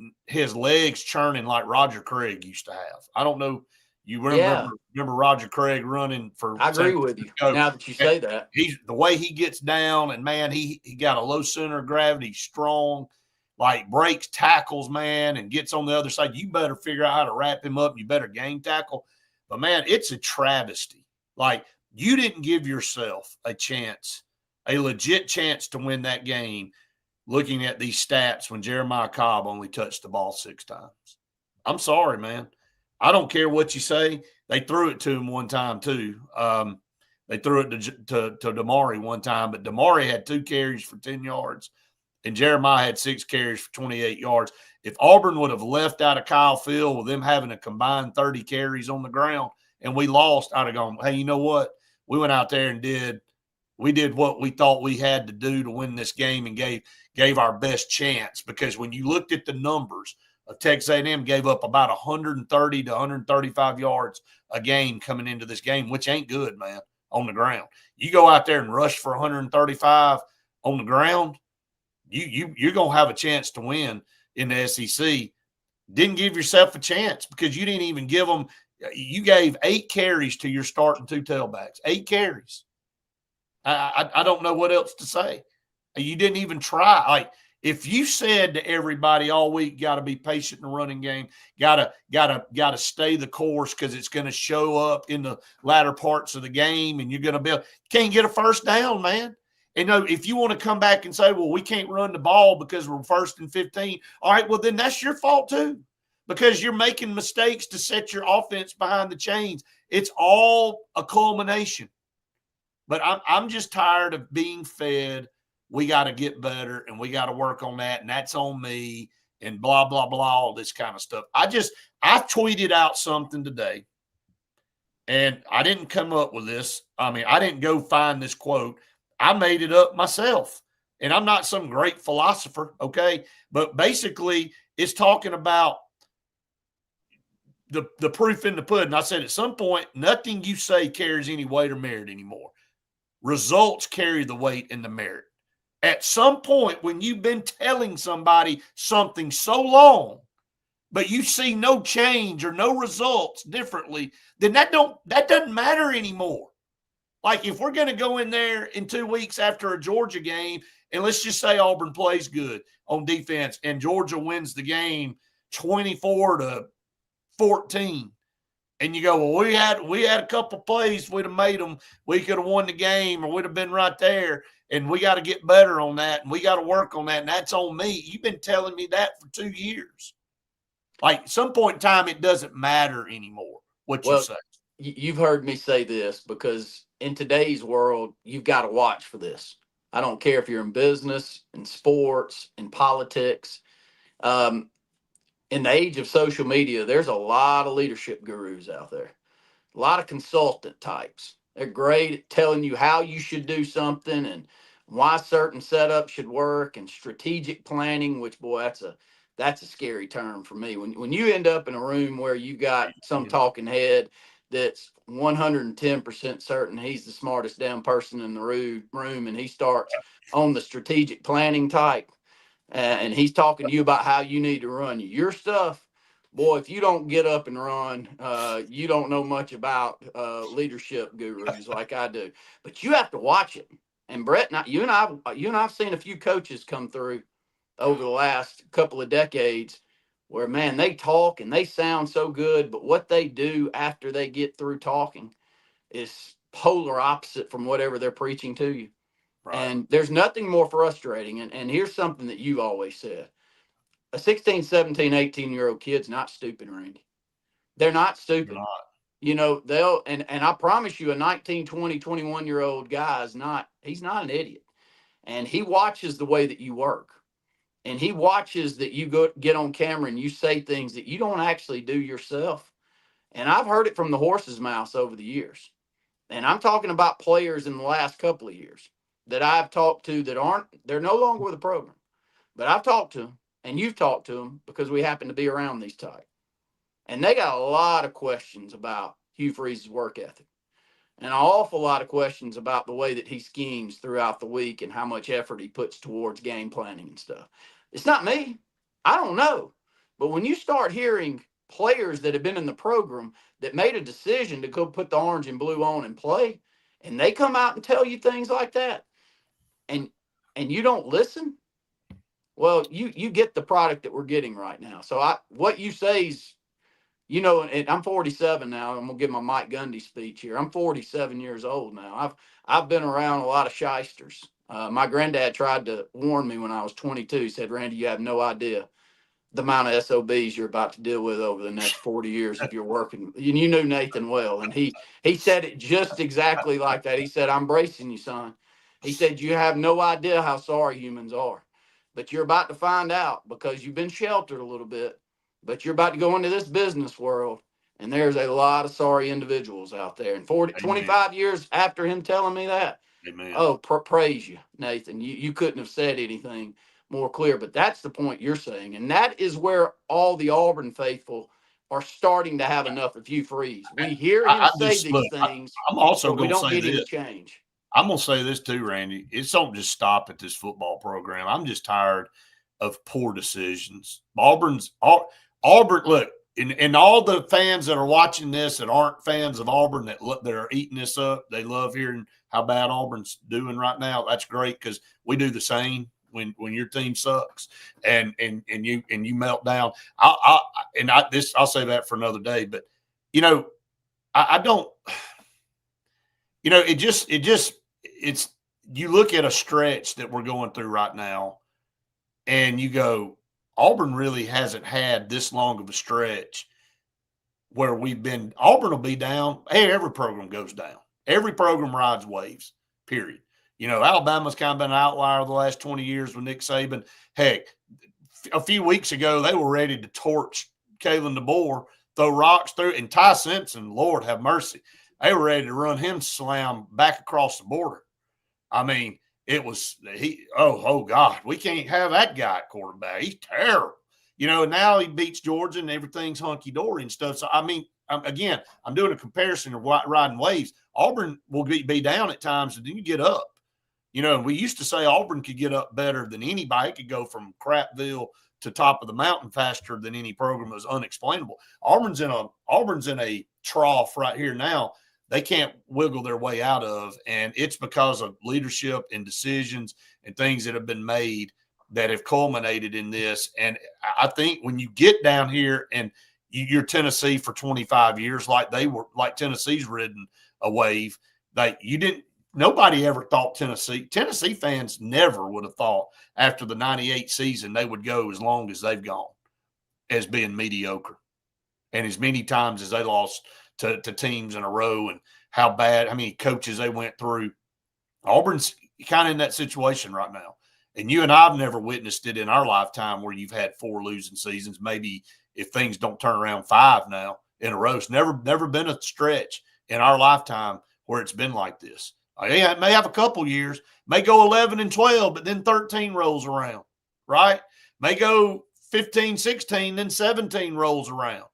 legs churning like Roger Craig used to have. I don't know. You remember Roger Craig running for? I agree with you. Now that you say that, the way he gets down, and man, he got a low center of gravity, strong, like breaks tackles, man, and gets on the other side. You better figure out how to wrap him up. You better game tackle. But, man, it's a travesty. Like, you didn't give yourself a chance, a legit chance to win that game looking at these stats when Jeremiah Cobb only touched the ball 6 times. I'm sorry, man. I don't care what you say. They threw it to him one time too. They threw it to Damari one time, but Damari had 2 carries for 10 yards, and Jeremiah had 6 carries for 28 yards. If Auburn would have left out of Kyle Field with them having a combined 30 carries on the ground and we lost, I'd have gone, hey, you know what? We went out there and did what we thought we had to do to win this game and gave our best chance, because when you looked at the numbers – Texas A&M gave up about 130 to 135 yards a game coming into this game, which ain't good, man, on the ground. You go out there and rush for 135 on the ground, you're going to have a chance to win in the SEC. Didn't give yourself a chance because you didn't even give them – you gave 8 carries to your starting 2 tailbacks. 8 carries. I don't know what else to say. You didn't even try. Like, if you said to everybody all week, got to be patient in the running game, got to stay the course because it's going to show up in the latter parts of the game, and you're going to be can't get a first down, man. And if you want to come back and say, well, we can't run the ball because we're 1st and 15, all right, well then that's your fault too, because you're making mistakes to set your offense behind the chains. It's all a culmination. But I'm just tired of being fed. We got to get better, and we got to work on that, and that's on me, and blah, blah, blah, all this kind of stuff. I tweeted out something today, and I didn't come up with this. I mean, I didn't go find this quote. I made it up myself, and I'm not some great philosopher, okay? But basically, it's talking about the proof in the pudding. I said at some point, nothing you say carries any weight or merit anymore. Results carry the weight and the merit. At some point, when you've been telling somebody something so long, but you see no change or no results differently, then that doesn't matter anymore. Like, if we're going to go in there in 2 weeks after a Georgia game, and let's just say Auburn plays good on defense and Georgia wins the game 24-14, and you go, well, we had a couple plays, we'd have made them, we could have won the game, or we'd have been right there. And we got to get better on that, and we got to work on that, and that's on me. You've been telling me that for 2 years. Like, at some point in time, it doesn't matter anymore what you say. You've heard me say this, because in today's world, you've got to watch for this. I don't care if you're in business, in sports, in politics. In the age of social media, there's a lot of leadership gurus out there, a lot of consultant types. They're great at telling you how you should do something and why certain setups should work, and strategic planning, which, boy, that's a scary term for me. When you end up in a room where you got some talking head that's 110% certain he's the smartest damn person in the room, and he starts on the strategic planning type, and he's talking to you about how you need to run your stuff. Boy, if you don't get up and run, you don't know much about leadership gurus like I do. But you have to watch it. And Brett, you and I've seen a few coaches come through over the last couple of decades where, man, they talk and they sound so good, but what they do after they get through talking is polar opposite from whatever they're preaching to you. Right. And there's nothing more frustrating. And here's something that you've always said. A 16, 17, 18-year-old kid's not stupid, Randy. They're not stupid. They're not. You know, and I promise you, a 19, 20, 21-year-old guy he's not an idiot. And he watches the way that you work. And he watches that you get on camera and you say things that you don't actually do yourself. And I've heard it from the horse's mouth over the years. And I'm talking about players in the last couple of years that I've talked to that they're no longer with the program. But I've talked to them, and you've talked to them, because we happen to be around these types. And they got a lot of questions about Hugh Freeze's work ethic, and an awful lot of questions about the way that he schemes throughout the week and how much effort he puts towards game planning and stuff. It's not me. I don't know. But when you start hearing players that have been in the program that made a decision to go put the orange and blue on and play, and they come out and tell you things like that, and you don't listen, well, you get the product that we're getting right now. So what you say is You know, and I'm 47 now. I'm gonna give my Mike Gundy speech here. I'm 47 years old now. I've been around a lot of shysters. My granddad tried to warn me when I was 22. He said, "Randy, you have no idea the amount of SOBs you're about to deal with over the next 40 years if you're working." And you knew Nathan well, and he said it just exactly like that. He said, "I'm bracing you, son." He said, "You have no idea how sorry humans are, but you're about to find out because you've been sheltered a little bit, but you're about to go into this business world, and there's a lot of sorry individuals out there." And 40, Amen. 25 years after him telling me that, Amen. oh, praise you, Nathan. You couldn't have said anything more clear, but that's the point you're saying. And that is where all the Auburn faithful are starting to have enough of Hugh Freeze. We hear him I say just these look. things, I'm also but we going to don't say get any this. change. I'm going to say this too, Randy. It's don't just stop at this football program. I'm just tired of poor decisions. Auburn. Look, and all the fans that are watching this that aren't fans of Auburn that are eating this up, they love hearing how bad Auburn's doing right now. That's great because we do the same when your team sucks and you melt down. I'll say that for another day. But you know, I don't. You know, it's you look at a stretch that we're going through right now, and you go, Auburn really hasn't had this long of a stretch where we've been. Auburn will be down. Hey, every program goes down. Every program rides waves, period. You know, Alabama's kind of been an outlier the last 20 years with Nick Saban. Heck, a few weeks ago, they were ready to torch Kalen DeBoer, throw rocks through, and Ty Simpson, Lord have mercy, they were ready to run him slam back across the border. I mean, it was oh God, we can't have that guy at quarterback. He's terrible. You know, now he beats Georgia and everything's hunky-dory and stuff. So, I mean, again, I'm doing a comparison of riding waves. Auburn will be down at times, and then you get up. You know, we used to say Auburn could get up better than anybody. It could go from Crapville to top of the mountain faster than any program. It was unexplainable. Auburn's in a trough right here now. They can't wiggle their way out of, and it's because of leadership and decisions and things that have been made that have culminated in this. And I think when you get down here and you're Tennessee for 25 years, like Tennessee's ridden a wave, like nobody ever thought Tennessee fans never would have thought after the 98 season they would go as long as they've gone as being mediocre. And as many times as they lost to teams in a row and how many coaches they went through. Auburn's kind of in that situation right now. And you and I have never witnessed it in our lifetime where you've had 4 losing seasons. Maybe if things don't turn around 5 now in a row. It's never been a stretch in our lifetime where it's been like this. It may have a couple years, may go 11 and 12, but then 13 rolls around, right? May go 15, 16, then 17 rolls around,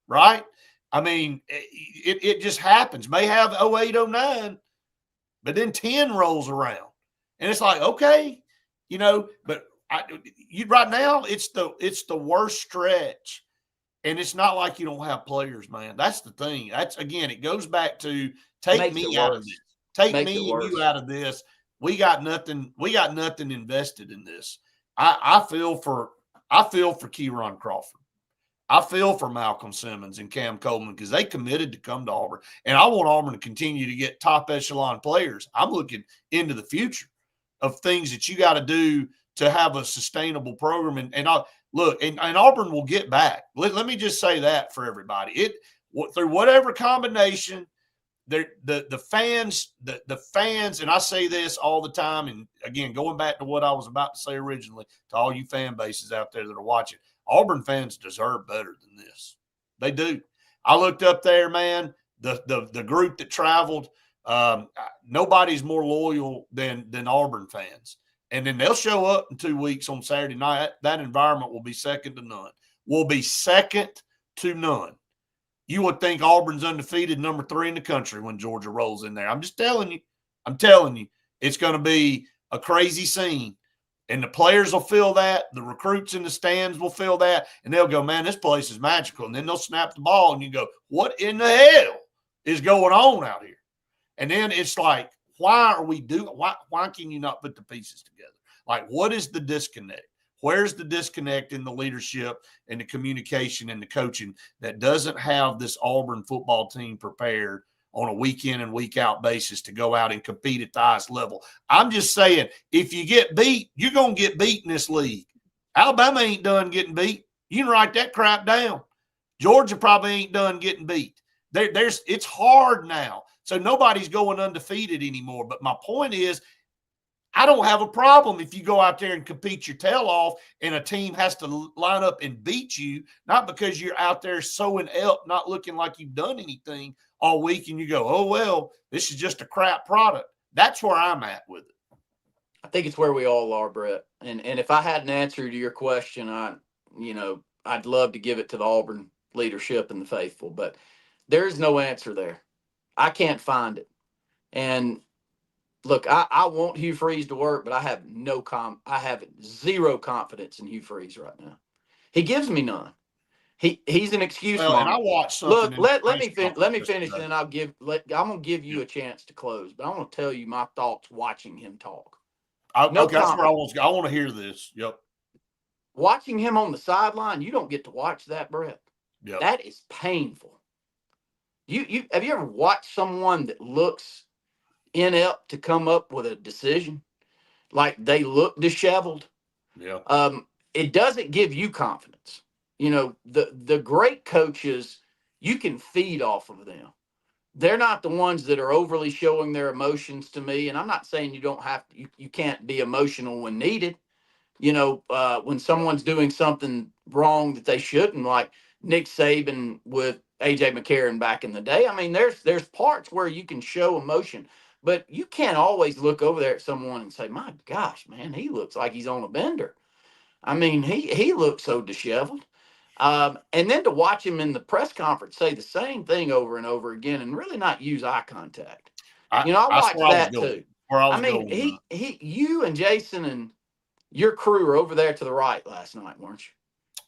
right? I mean, it just happens. May have 08, 09, but then 10 rolls around. And it's like, okay, you know, but right now it's the worst stretch. And it's not like you don't have players, man. That's the thing. Again, it goes back to take me out of this. Take me and you out of this. We got nothing invested in this. I feel for Kieron Crawford. I feel for Malcolm Simmons and Cam Coleman because they committed to come to Auburn. And I want Auburn to continue to get top echelon players. I'm looking into the future of things that you got to do to have a sustainable program. And Auburn will get back. Let me just say that for everybody. Through whatever combination, the fans, and I say this all the time, and again, going back to what I was about to say originally to all you fan bases out there that are watching, Auburn fans deserve better than this. They do. I looked up there, man, the group that traveled, nobody's more loyal than Auburn fans. And then they'll show up in 2 weeks on Saturday night. That environment will be second to none. You would think Auburn's undefeated, number 3 in the country when Georgia rolls in there. I'm just telling you. I'm telling you. It's going to be a crazy scene. And the players will feel that. The recruits in the stands will feel that. And they'll go, man, this place is magical. And then they'll snap the ball, and you go, what in the hell is going on out here? And then it's like, why can you not put the pieces together? Like, what is the disconnect? Where's the disconnect in the leadership and the communication and the coaching that doesn't have this Auburn football team prepared on a week in and week out basis to go out and compete at the highest level? I'm just saying, if you get beat, you're going to get beat in this league. Alabama ain't done getting beat. You can write that crap down. Georgia probably ain't done getting beat. It's hard now. So nobody's going undefeated anymore. But my point is, I don't have a problem if you go out there and compete your tail off and a team has to line up and beat you, not because you're out there sewing up, not looking like you've done anything all week and you go, oh, well, this is just a crap product. That's where I'm at with it. I think it's where we all are, Brett. And if I had an answer to your question, I'd love to give it to the Auburn leadership and the faithful, but there's no answer there. I can't find it. And look, I want Hugh Freeze to work, but I have I have zero confidence in Hugh Freeze right now. He gives me none. He's an excuse. Well, and I watched something. Look, let me finish, and then I'm gonna give you a chance to close. But I want to tell you my thoughts watching him talk. That's where I want to hear this. Yep. Watching him on the sideline, you don't get to watch that, Brett. Yep. That is painful. You have you ever watched someone that looks inept to come up with a decision, like they look disheveled? Yeah. It doesn't give you confidence. The great coaches, you can feed off of them. They're not the ones that are overly showing their emotions to me. And I'm not saying you don't have to, you can't be emotional when needed. When someone's doing something wrong that they shouldn't, like Nick Saban with AJ McCarron back in the day. I mean, there's parts where you can show emotion, but you can't always look over there at someone and say, my gosh, man, he looks like he's on a bender. I mean, he looks so disheveled. And then to watch him in the press conference say the same thing over and over again and really not use eye contact. I watched that too. I mean, you and Jason and your crew were over there to the right last night, weren't you?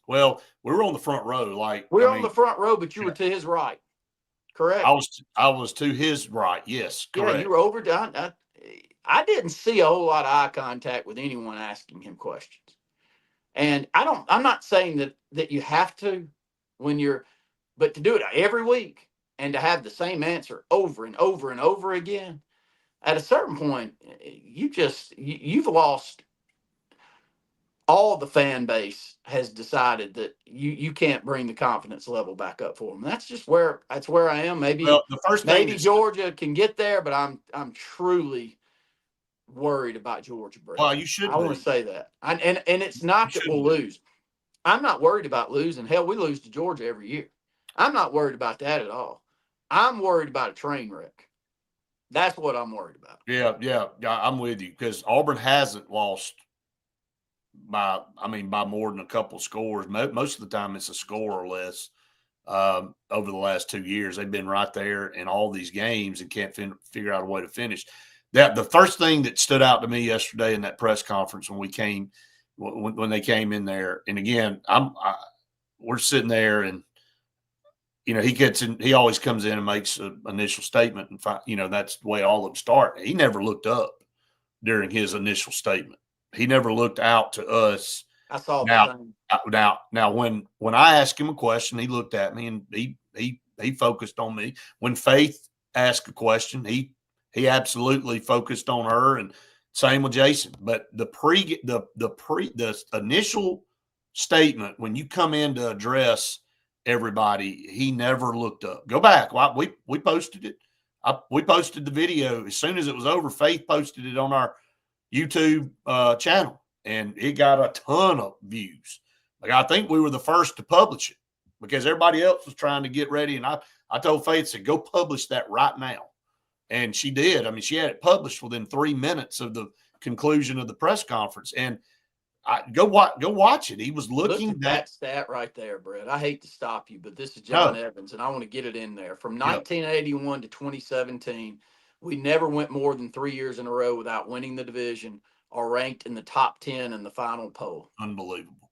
Well, we were on the front row. On the front row, but you were to his right. Correct. I was to his right. Yes, correct. Yeah, you were over. I didn't see a whole lot of eye contact with anyone asking him questions. And I'm not saying that you have to but to do it every week and to have the same answer over and over and over again, at a certain point, you've lost. All the fan base has decided that you can't bring the confidence level back up for them. That's where I am. Maybe Georgia can get there, but I'm truly worried about Georgia, Brett. Well, you should. I want to say that. And it's not that we'll lose. I'm not worried about losing. Hell, we lose to Georgia every year. I'm not worried about that at all. I'm worried about a train wreck. That's what I'm worried about. Yeah, I'm with you because Auburn hasn't lost by more than a couple scores. Most of the time it's a score or less. Over the last 2 years, they've been right there in all these games and can't figure out a way to finish. The first thing that stood out to me yesterday in that press conference when they came in there, and again, we're sitting there and he always comes in and makes an initial statement, and that's the way all of them start. He never looked up during his initial statement. He never looked out to us. I saw that. Now, when I asked him a question, he looked at me and he focused on me. When Faith asked a question, he absolutely focused on her, and same with Jason. But the initial statement when you come in to address everybody, he never looked up. Go back. We posted it. We posted the video as soon as it was over. Faith posted it on our YouTube channel, and it got a ton of views. I think we were the first to publish it because everybody else was trying to get ready. And I told Faith, said, go publish that right now. And she did. I mean, she had it published within 3 minutes of the conclusion of the press conference. And go watch it. He was looking at that stat right there, Brett. I hate to stop you, but this is John Evans, and I want to get it in there. From 1981 to 2017, we never went more than 3 years in a row without winning the division or ranked in the top 10 in the final poll. Unbelievable.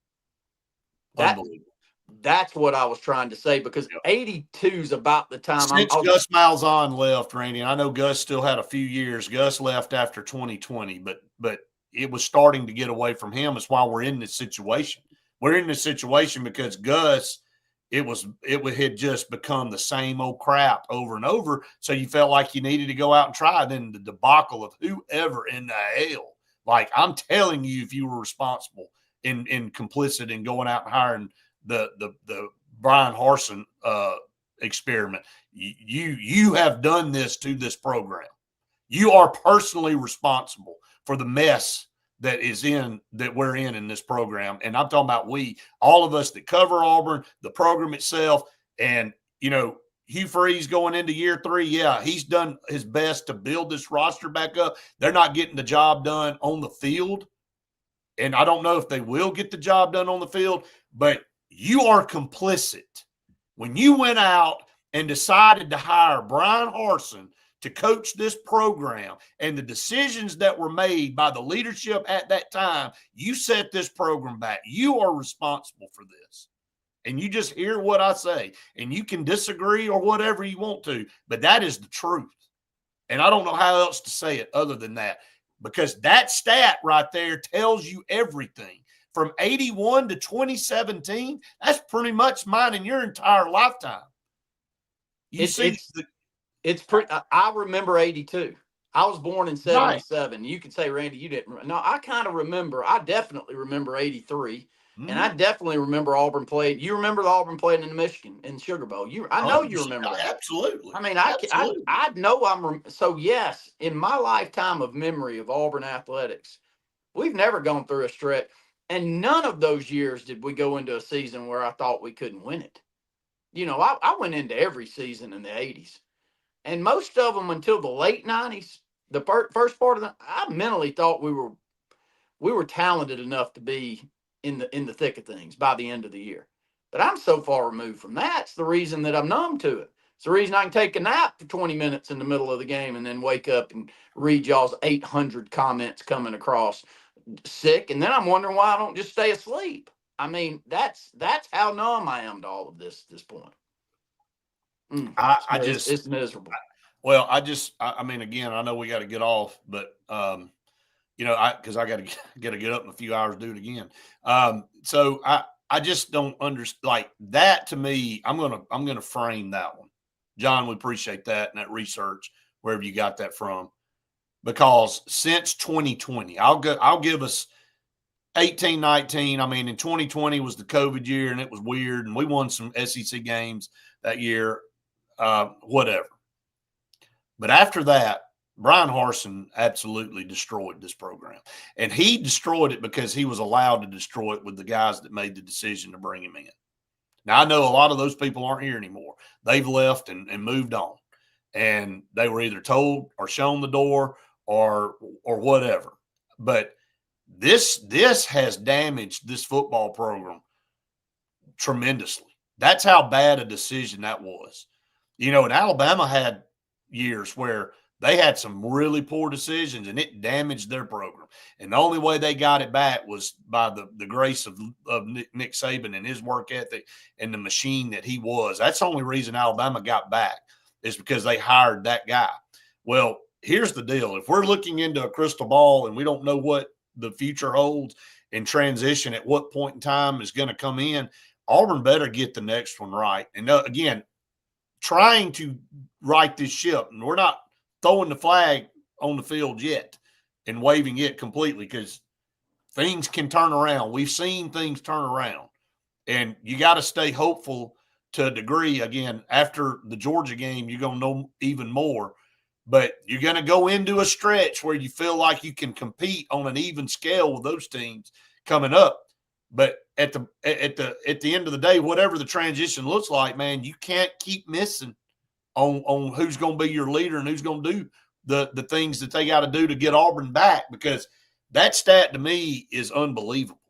That's what I was trying to say, because 82 is about the time. Since Gus Malzahn left, Randy, I know Gus still had a few years. Gus left after 2020, but it was starting to get away from him. That's why we're in this situation. We're in this situation because Gus, it had just become the same old crap over and over. So you felt like you needed to go out and try. Then the debacle of whoever in the hell, like I'm telling you, if you were responsible in complicit in going out and hiring the Brian Harsin experiment, you have done this to this program. You are personally responsible for the mess that we're in this program. And I'm talking about all of us that cover Auburn, the program itself. And, Hugh Freeze going into year 3, yeah, he's done his best to build this roster back up. They're not getting the job done on the field. And I don't know if they will get the job done on the field, but you are complicit. When you went out and decided to hire Brian Harsin to coach this program and the decisions that were made by the leadership at that time, you set this program back. You are responsible for this. And you just hear what I say, and you can disagree or whatever you want to, but that is the truth. And I don't know how else to say it other than that, because that stat right there tells you everything. From 81 to 2017, that's pretty much mine in your entire lifetime. It's pretty. I remember 82. I was born in 77. Right. You could say, Randy, you didn't. No, I kind of remember. I definitely remember 83. And I definitely remember Auburn played. You remember the Auburn playing in Michigan in Sugar Bowl. I know you remember that. Absolutely. I mean, I know so yes, in my lifetime of memory of Auburn athletics, we've never gone through a stretch. And none of those years did we go into a season where I thought we couldn't win it. I went into every season in the 80s. And most of them until the late 90s, the first part of them, I mentally thought we were talented enough to be in the thick of things by the end of the year. But I'm so far removed from that. It's the reason that I'm numb to it. It's the reason I can take a nap for 20 minutes in the middle of the game and then wake up and read y'all's 800 comments coming across sick. And then I'm wondering why I don't just stay asleep. I mean, that's how numb I am to all of this at this point. It's miserable. Well, I mean, again, I know we got to get off, but because I got to get up in a few hours, do it again. So I just don't understand like that. To me, I'm gonna frame that one. John, we appreciate that and that research wherever you got that from, because since 2020, I'll give us 18, 19. I mean, in 2020 was the COVID year and it was weird, and we won some SEC games that year. Whatever. But after that, Brian Harsin absolutely destroyed this program. And he destroyed it because he was allowed to destroy it with the guys that made the decision to bring him in. Now, I know a lot of those people aren't here anymore. They've left and moved on. And they were either told or shown the door or whatever. But this has damaged this football program tremendously. That's how bad a decision that was. And Alabama had years where they had some really poor decisions and it damaged their program. And the only way they got it back was by the grace of Nick Saban and his work ethic and the machine that he was. That's the only reason Alabama got back, is because they hired that guy. Well, here's the deal. If we're looking into a crystal ball and we don't know what the future holds and transition at what point in time is going to come in, Auburn better get the next one right. And again, trying to right this ship, and we're not throwing the flag on the field yet and waving it completely, because things can turn around. We've seen things turn around, and you got to stay hopeful to a degree. Again, after the Georgia game, you're going to know even more, but you're going to go into a stretch where you feel like you can compete on an even scale with those teams coming up. But at the end of the day, whatever the transition looks like, man, you can't keep missing on who's going to be your leader and who's going to do the things that they got to do to get Auburn back, because that stat to me is unbelievable.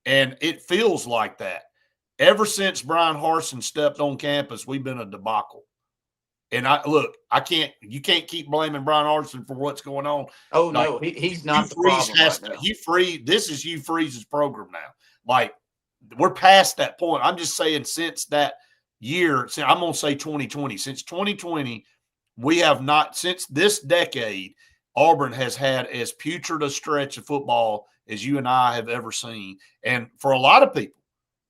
And it feels like that. Ever since Brian Harsin stepped on campus, we've been a debacle. And you can't keep blaming Brian Harsin for what's going on. Oh, no, he's not the problem right now. This is Hugh Freeze's program now. Like, we're past that point. I'm just saying, since that year, I'm going to say 2020. Since 2020, we have not, since this decade, Auburn has had as putrid a stretch of football as you and I have ever seen. And for a lot of people,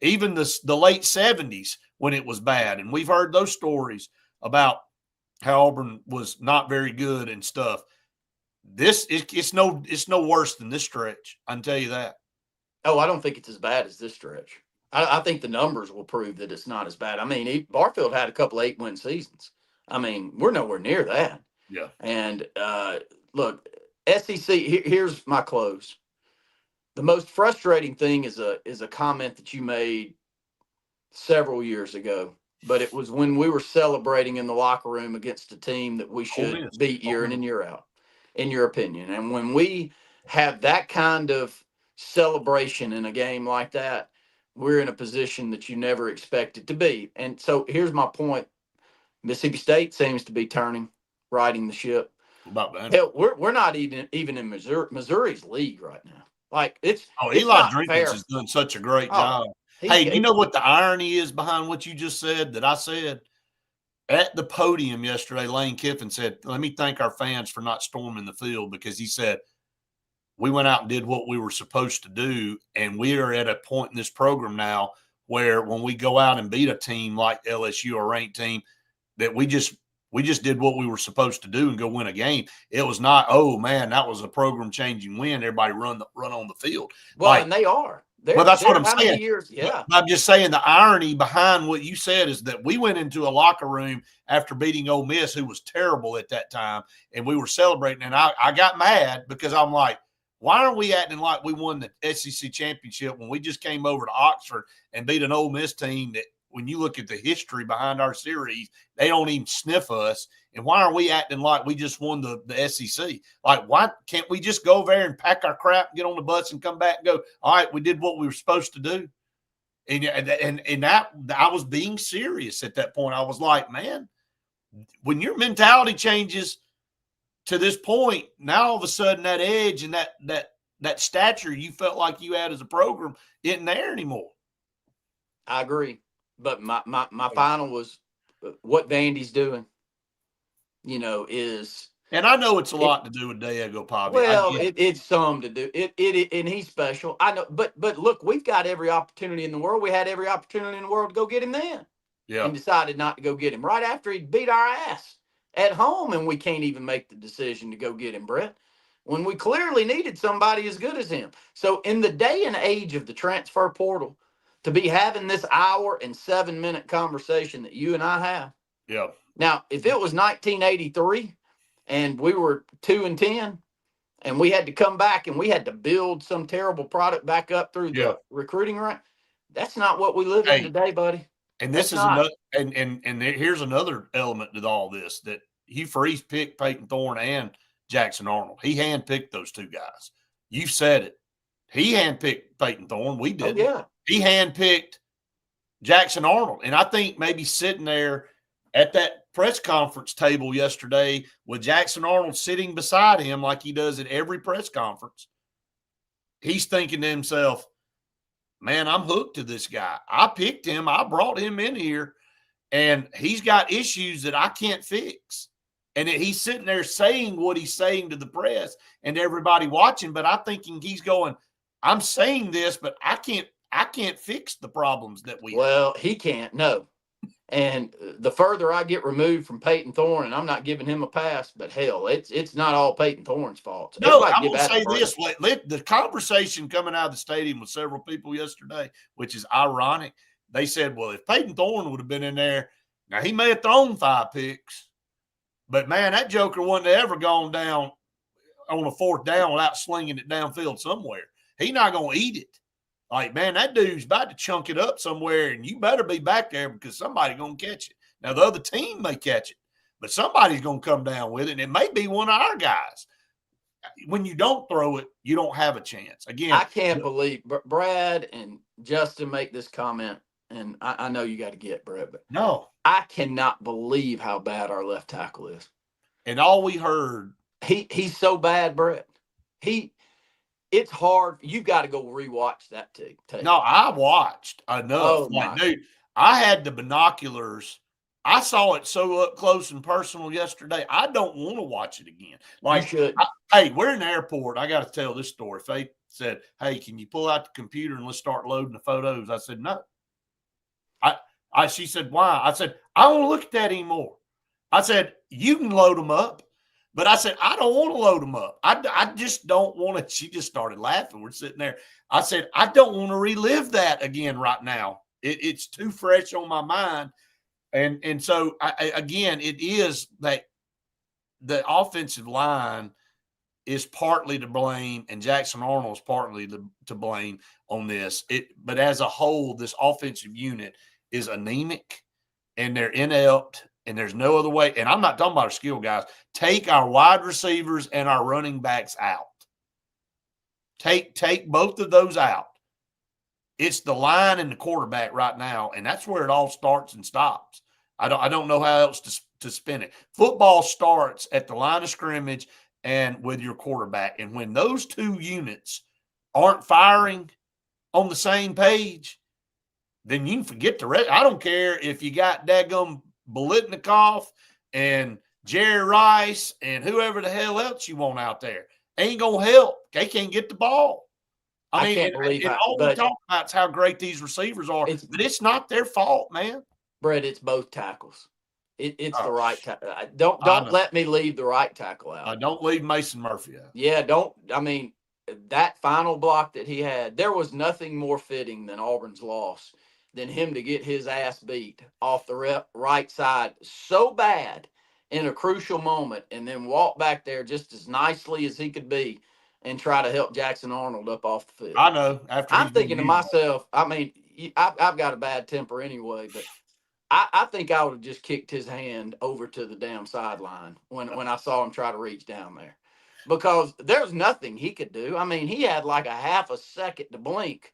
even the late 70s when it was bad, and we've heard those stories about how Auburn was not very good and stuff. It's no worse than this stretch. I can tell you that. Oh, I don't think it's as bad as this stretch. I think the numbers will prove that it's not as bad. I mean, Barfield had a couple 8-win seasons. I mean, we're nowhere near that. Yeah. And look, SEC. Here's my close. The most frustrating thing is a comment that you made several years ago, but it was when we were celebrating in the locker room against a team that we should beat year in and year out, in your opinion. And when we have that kind of celebration in a game like that, we're in a position that you never expected to be. And so here's my point. Mississippi State seems to be riding the ship. About that. Hell, we're not even in Missouri's league right now. Like it's Eli Drinkwitz has done such a great job. Hey, you know what the irony is behind what you just said that I said? At the podium yesterday, Lane Kiffin said, "Let me thank our fans for not storming the field," because he said, we went out and did what we were supposed to do, and we are at a point in this program now where when we go out and beat a team like LSU or a ranked team, that we just did what we were supposed to do and go win a game. It was not, oh man, that was a program-changing win. Everybody run on the field. Well, and they are. Well, that's what I'm saying. Yeah. I'm just saying the irony behind what you said is that we went into a locker room after beating Ole Miss, who was terrible at that time, and we were celebrating. And I got mad because I'm like, why aren't we acting like we won the SEC championship when we just came over to Oxford and beat an Ole Miss team that, when you look at the history behind our series, they don't even sniff us. And why are we acting like we just won the SEC? Like, why can't we just go over there and pack our crap, get on the bus, and come back and go, all right, we did what we were supposed to do? And that I was being serious at that point. I was like, man, when your mentality changes to this point, now all of a sudden that edge and that stature you felt like you had as a program isn't there anymore. I agree. But my final was what Vandy's doing, is. And I know it's a lot to do with Diego Pavia. Well, it's some to do. It and he's special. I know, but look, we've got every opportunity in the world. We had every opportunity in the world to go get him then. Yeah. And decided not to go get him right after he beat our ass at home, and we can't even make the decision to go get him, Brett, when we clearly needed somebody as good as him. So in the day and age of the transfer portal, to be having this hour and 7-minute conversation that you and I have. Yeah. Now, if it was 1983 and we were 2-10 and we had to come back and we had to build some terrible product back up through the recruiting rank, that's not what we live in today, buddy. And this is another, and here's another element to all this, that Hugh Freeze picked Peyton Thorne and Jackson Arnold. He handpicked those two guys. You've said it. He handpicked Peyton Thorne. We did. Oh, yeah. He handpicked Jackson Arnold. And I think maybe sitting there at that press conference table yesterday with Jackson Arnold sitting beside him like he does at every press conference, he's thinking to himself, man, I'm hooked to this guy. I picked him. I brought him in here, and he's got issues that I can't fix. And he's sitting there saying what he's saying to the press and everybody watching, but I'm thinking he's going, I'm saying this, but I can't fix the problems that we have. Well, he can't, no. And the further I get removed from Peyton Thorne, and I'm not giving him a pass, but hell, it's not all Peyton Thorne's fault. No, I will say this. The conversation coming out of the stadium with several people yesterday, which is ironic, they said, well, if Peyton Thorne would have been in there, now he may have thrown 5 picks, but, man, that joker wouldn't have ever gone down on a 4th down without slinging it downfield somewhere. He's not going to eat it. Like, man, that dude's about to chunk it up somewhere, and you better be back there because somebody's going to catch it. Now, the other team may catch it, but somebody's going to come down with it, and it may be one of our guys. When you don't throw it, you don't have a chance. Again, I can't believe Brad and Justin make this comment, and I know you got to get Brad, but no, I cannot believe how bad our left tackle is. And all we heard, he's so bad, Brett. It's hard. You've got to go rewatch that tape. No, I watched enough. Dude, I had the binoculars. I saw it so up close and personal yesterday. I don't want to watch it again. Like, You should. hey, we're in the airport. I got to tell this story. Faith said, "Hey, can you pull out the computer and let's start loading the photos?" I said, "No." She said, "Why?" I said, "I don't want to look at that anymore." I said, "You can load them up." But I said, "I don't want to load them up. I just don't want to." She just started laughing. We're sitting there. I said, "I don't want to relive that again right now. It's too fresh on my mind." And so, again, it is that the offensive line is partly to blame, and Jackson Arnold is partly to blame on this. But as a whole, this offensive unit is anemic, and they're inept, and there's no other way. And I'm not talking about our skill guys. Take our wide receivers and our running backs out. Take both of those out. It's the line and the quarterback right now, and that's where it all starts and stops. I don't know how else to spin it. Football starts at the line of scrimmage and with your quarterback. And when those two units aren't firing on the same page, then you can forget the rest. I don't care if you got daggum Bolitnikoff and Jerry Rice and whoever the hell else you want out there. Ain't going to help. They can't get the ball. I mean, can't believe that. All we talk about is how great these receivers are, but it's not their fault, man. Brett, it's both tackles. It's the right tackle. Don't let me leave the right tackle out. Don't leave Mason Murphy out. Yeah, don't. I mean, that final block that he had, there was nothing more fitting than Auburn's loss than him to get his ass beat off the right side so bad in a crucial moment and then walk back there just as nicely as he could be and try to help Jackson Arnold up off the field. I know. I'm thinking to myself, I mean, I've got a bad temper anyway, but I think I would have just kicked his hand over to the damn sideline when I saw him try to reach down there, because there's nothing he could do. I mean, he had like a half a second to blink,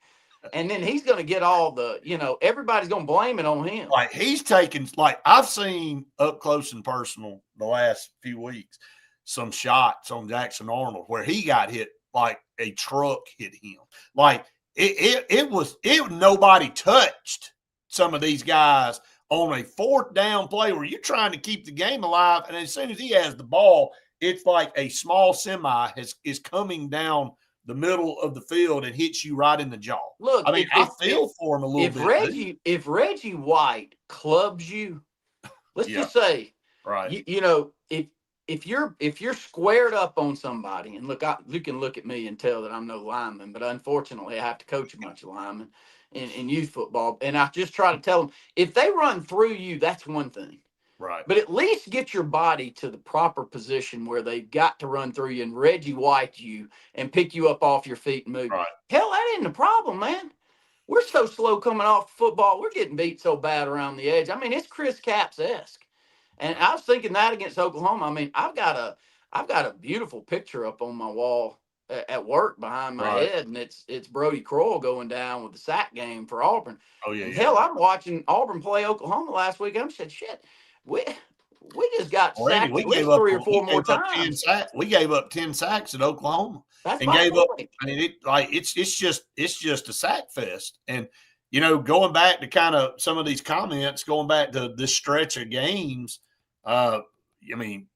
and then he's going to get all the, everybody's going to blame it on him. Like, he's taking, like, I've seen up close and personal the last few weeks some shots on Jackson Arnold where he got hit like a truck hit him. Like, it nobody touched some of these guys on a fourth down play where you're trying to keep the game alive, and as soon as he has the ball, it's like a small semi is coming down the middle of the field and hits you right in the jaw. Look, I mean, I feel for him a little bit. If Reggie White clubs you, let's just say, right, if you're squared up on somebody, and look, you can look at me and tell that I'm no lineman, but unfortunately, I have to coach a bunch of linemen in youth football, and I just try to tell them, if they run through you, that's one thing. Right. But at least get your body to the proper position where they've got to run through you and Reggie White you and pick you up off your feet and move. Right. Hell, that ain't the problem, man. We're so slow coming off football. We're getting beat so bad around the edge. I mean, it's Chris Capps-esque. And I was thinking that against Oklahoma. I mean, I've got a beautiful picture up on my wall at work behind my head, and it's Brody Kroll going down with the sack game for Auburn. Oh, yeah. Hell, I'm watching Auburn play Oklahoma last week. I'm said, shit, we just got sacked at least 3 or 4 more times. We gave up 10 sacks at Oklahoma. That's and gave point. Up. I mean, it's just a sack fest. And going back to kind of some of these comments, going back to this stretch of games, I mean,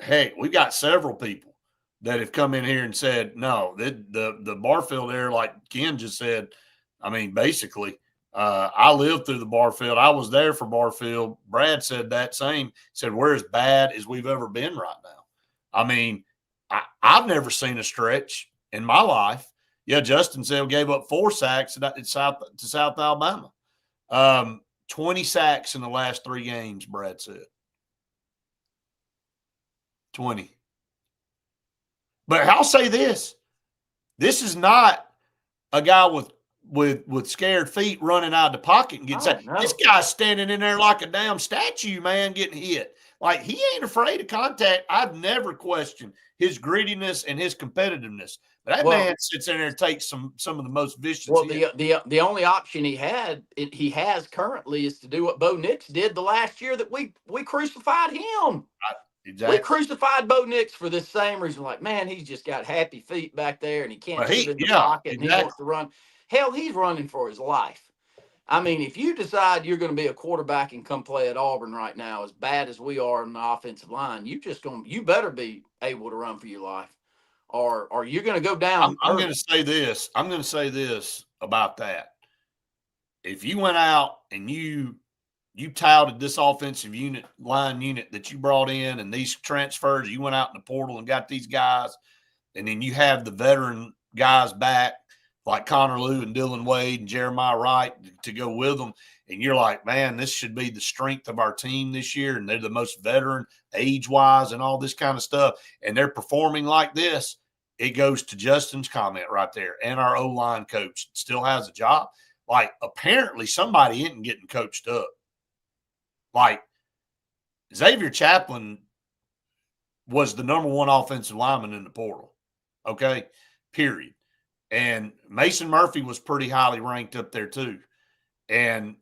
heck, we've got several people that have come in here and said, no, the Barfield era, like Ken just said, I mean, basically, I lived through the Barfield. I was there for Barfield. Brad said that same, said, we're as bad as we've ever been right now. I mean, I've never seen a stretch in my life. Yeah, Justin said gave up 4 sacks to South Alabama. 20 sacks in the last 3 games, Brad said. 20. But I'll say this. This is not a guy with scared feet running out of the pocket and getting sacked. This guy's standing in there like a damn statue, man, getting hit. Like, he ain't afraid of contact. I've never questioned his grittiness and his competitiveness. But that man sits in there and takes some of the most vicious. Well, the only option he has currently is to do what Bo Nix did the last year that we crucified him. Exactly. We crucified Bo Nix for this same reason. Like, man, he's just got happy feet back there and he can't get in the pocket and he wants to run. Hell, he's running for his life. I mean, if you decide you're going to be a quarterback and come play at Auburn right now, as bad as we are in the offensive line, you better be able to run for your life, or you're going to go down. I'm going to say this. I'm going to say this about that. If you went out and you touted this offensive line unit that you brought in and these transfers, you went out in the portal and got these guys, and then you have the veteran guys back like Connor Lew and Dylan Wade and Jeremiah Wright to go with them, and you're like, man, this should be the strength of our team this year, and they're the most veteran age-wise and all this kind of stuff, and they're performing like this, it goes to Justin's comment right there, and our O-line coach still has a job. Like, apparently somebody isn't getting coached up. Like, Xavier Chaplin was the number one offensive lineman in the portal, okay, period. And Mason Murphy was pretty highly ranked up there too. And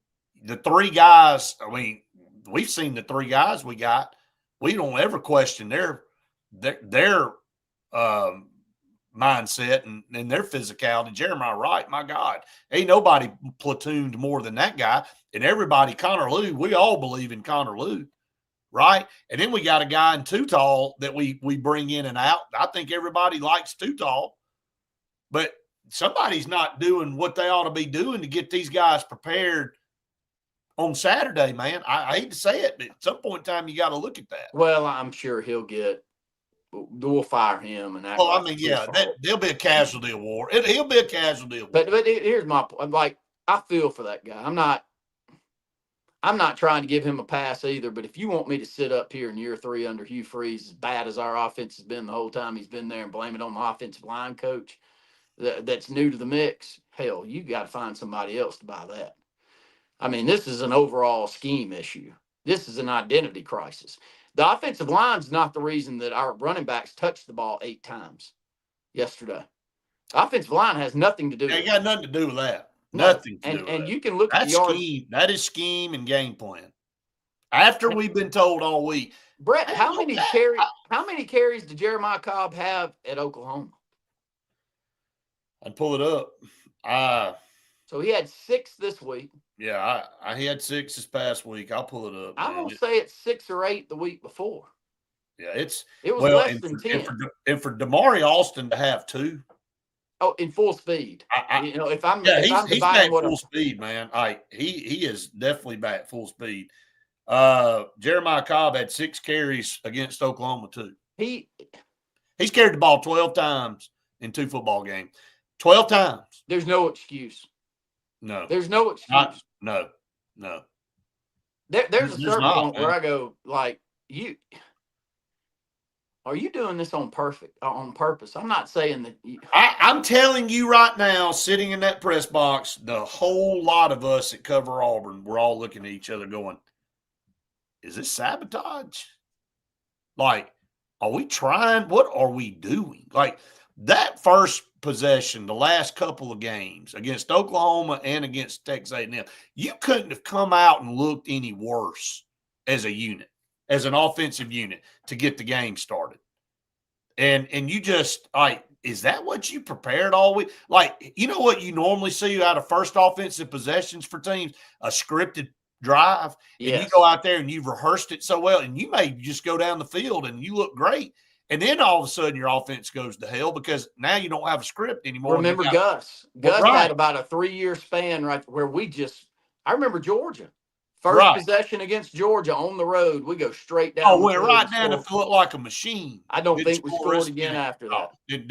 the three guys, I mean, we've seen the three guys we got. We don't ever question their mindset and their physicality. Jeremiah Wright, my God, ain't nobody platooned more than that guy. And everybody, Connor Lew, we all believe in Connor Lew, right? And then we got a guy in Too Tall that we bring in and out. I think everybody likes Too Tall, but somebody's not doing what they ought to be doing to get these guys prepared on Saturday, man. I hate to say it, but at some point in time, you got to look at that. Well, I'm sure we'll fire him. And I mean, yeah, there'll be a casualty of war. He'll be a casualty of war. But here's my point. Like, I feel for that guy. I'm not trying to give him a pass either, but if you want me to sit up here in year 3 under Hugh Freeze, as bad as our offense has been the whole time he's been there, and blame it on the offensive line coach that's new to the mix, hell, you got to find somebody else to buy that. I mean, this is an overall scheme issue. This is an identity crisis. The offensive line's not the reason that our running backs touched the ball 8 times yesterday. The offensive line has nothing to do with it. It got nothing to do with that. Nothing to do with and you can look at the yards. That is scheme and game plan. After we've been told all week. Brett, how many carries did Jeremiah Cobb have at Oklahoma? I'd pull it up. So he had 6 this week. Yeah, I had 6 this past week. I'll pull it up. I'm going to say it's 6 or 8 the week before. Yeah, it was less than 10. And for Damari Alston to have 2. Oh, in full speed. If I'm he's back full speed, man. He is definitely back full speed. Jeremiah Cobb had 6 carries against Oklahoma too. He's carried the ball 12 times in 2 football games. 12 times. There's no excuse. No. There's no excuse. No. There's a certain point where I go, like, are you doing this on purpose? I'm not saying that. I'm telling you right now, sitting in that press box, the whole lot of us that cover Auburn, we're all looking at each other going, is this sabotage? Like, are we trying? What are we doing? Like, that first possession, the last couple of games against Oklahoma and against Texas A&M, you couldn't have come out and looked any worse as a unit, as an offensive unit, to get the game started. And you just, like, is that what you prepared all week? Like, you know what you normally see out of first offensive possessions for teams? A scripted drive. Yes. And you go out there and you've rehearsed it so well, and you may just go down the field and you look great. And then all of a sudden your offense goes to hell because now you don't have a script anymore. Remember Gus. Gus had about a 3-year span right where I remember Georgia. First possession against Georgia on the road, we go straight down. Oh, went right down and looked like a machine. I don't think we scored again after that. Didn't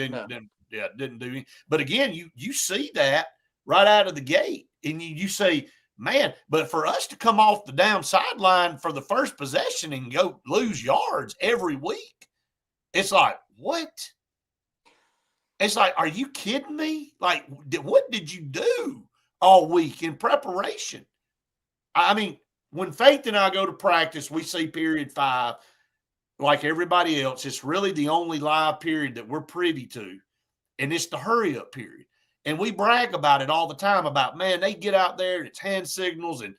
do anything. But again, you see that right out of the gate, and you say, man, but for us to come off the down sideline for the first possession and go lose yards every week, it's like, what? It's like, are you kidding me? Like, what did you do all week in preparation? I mean, when Faith and I go to practice, we see period 5 like everybody else. It's really the only live period that we're privy to, and it's the hurry-up period. And we brag about it all the time about, man, they get out there and it's hand signals and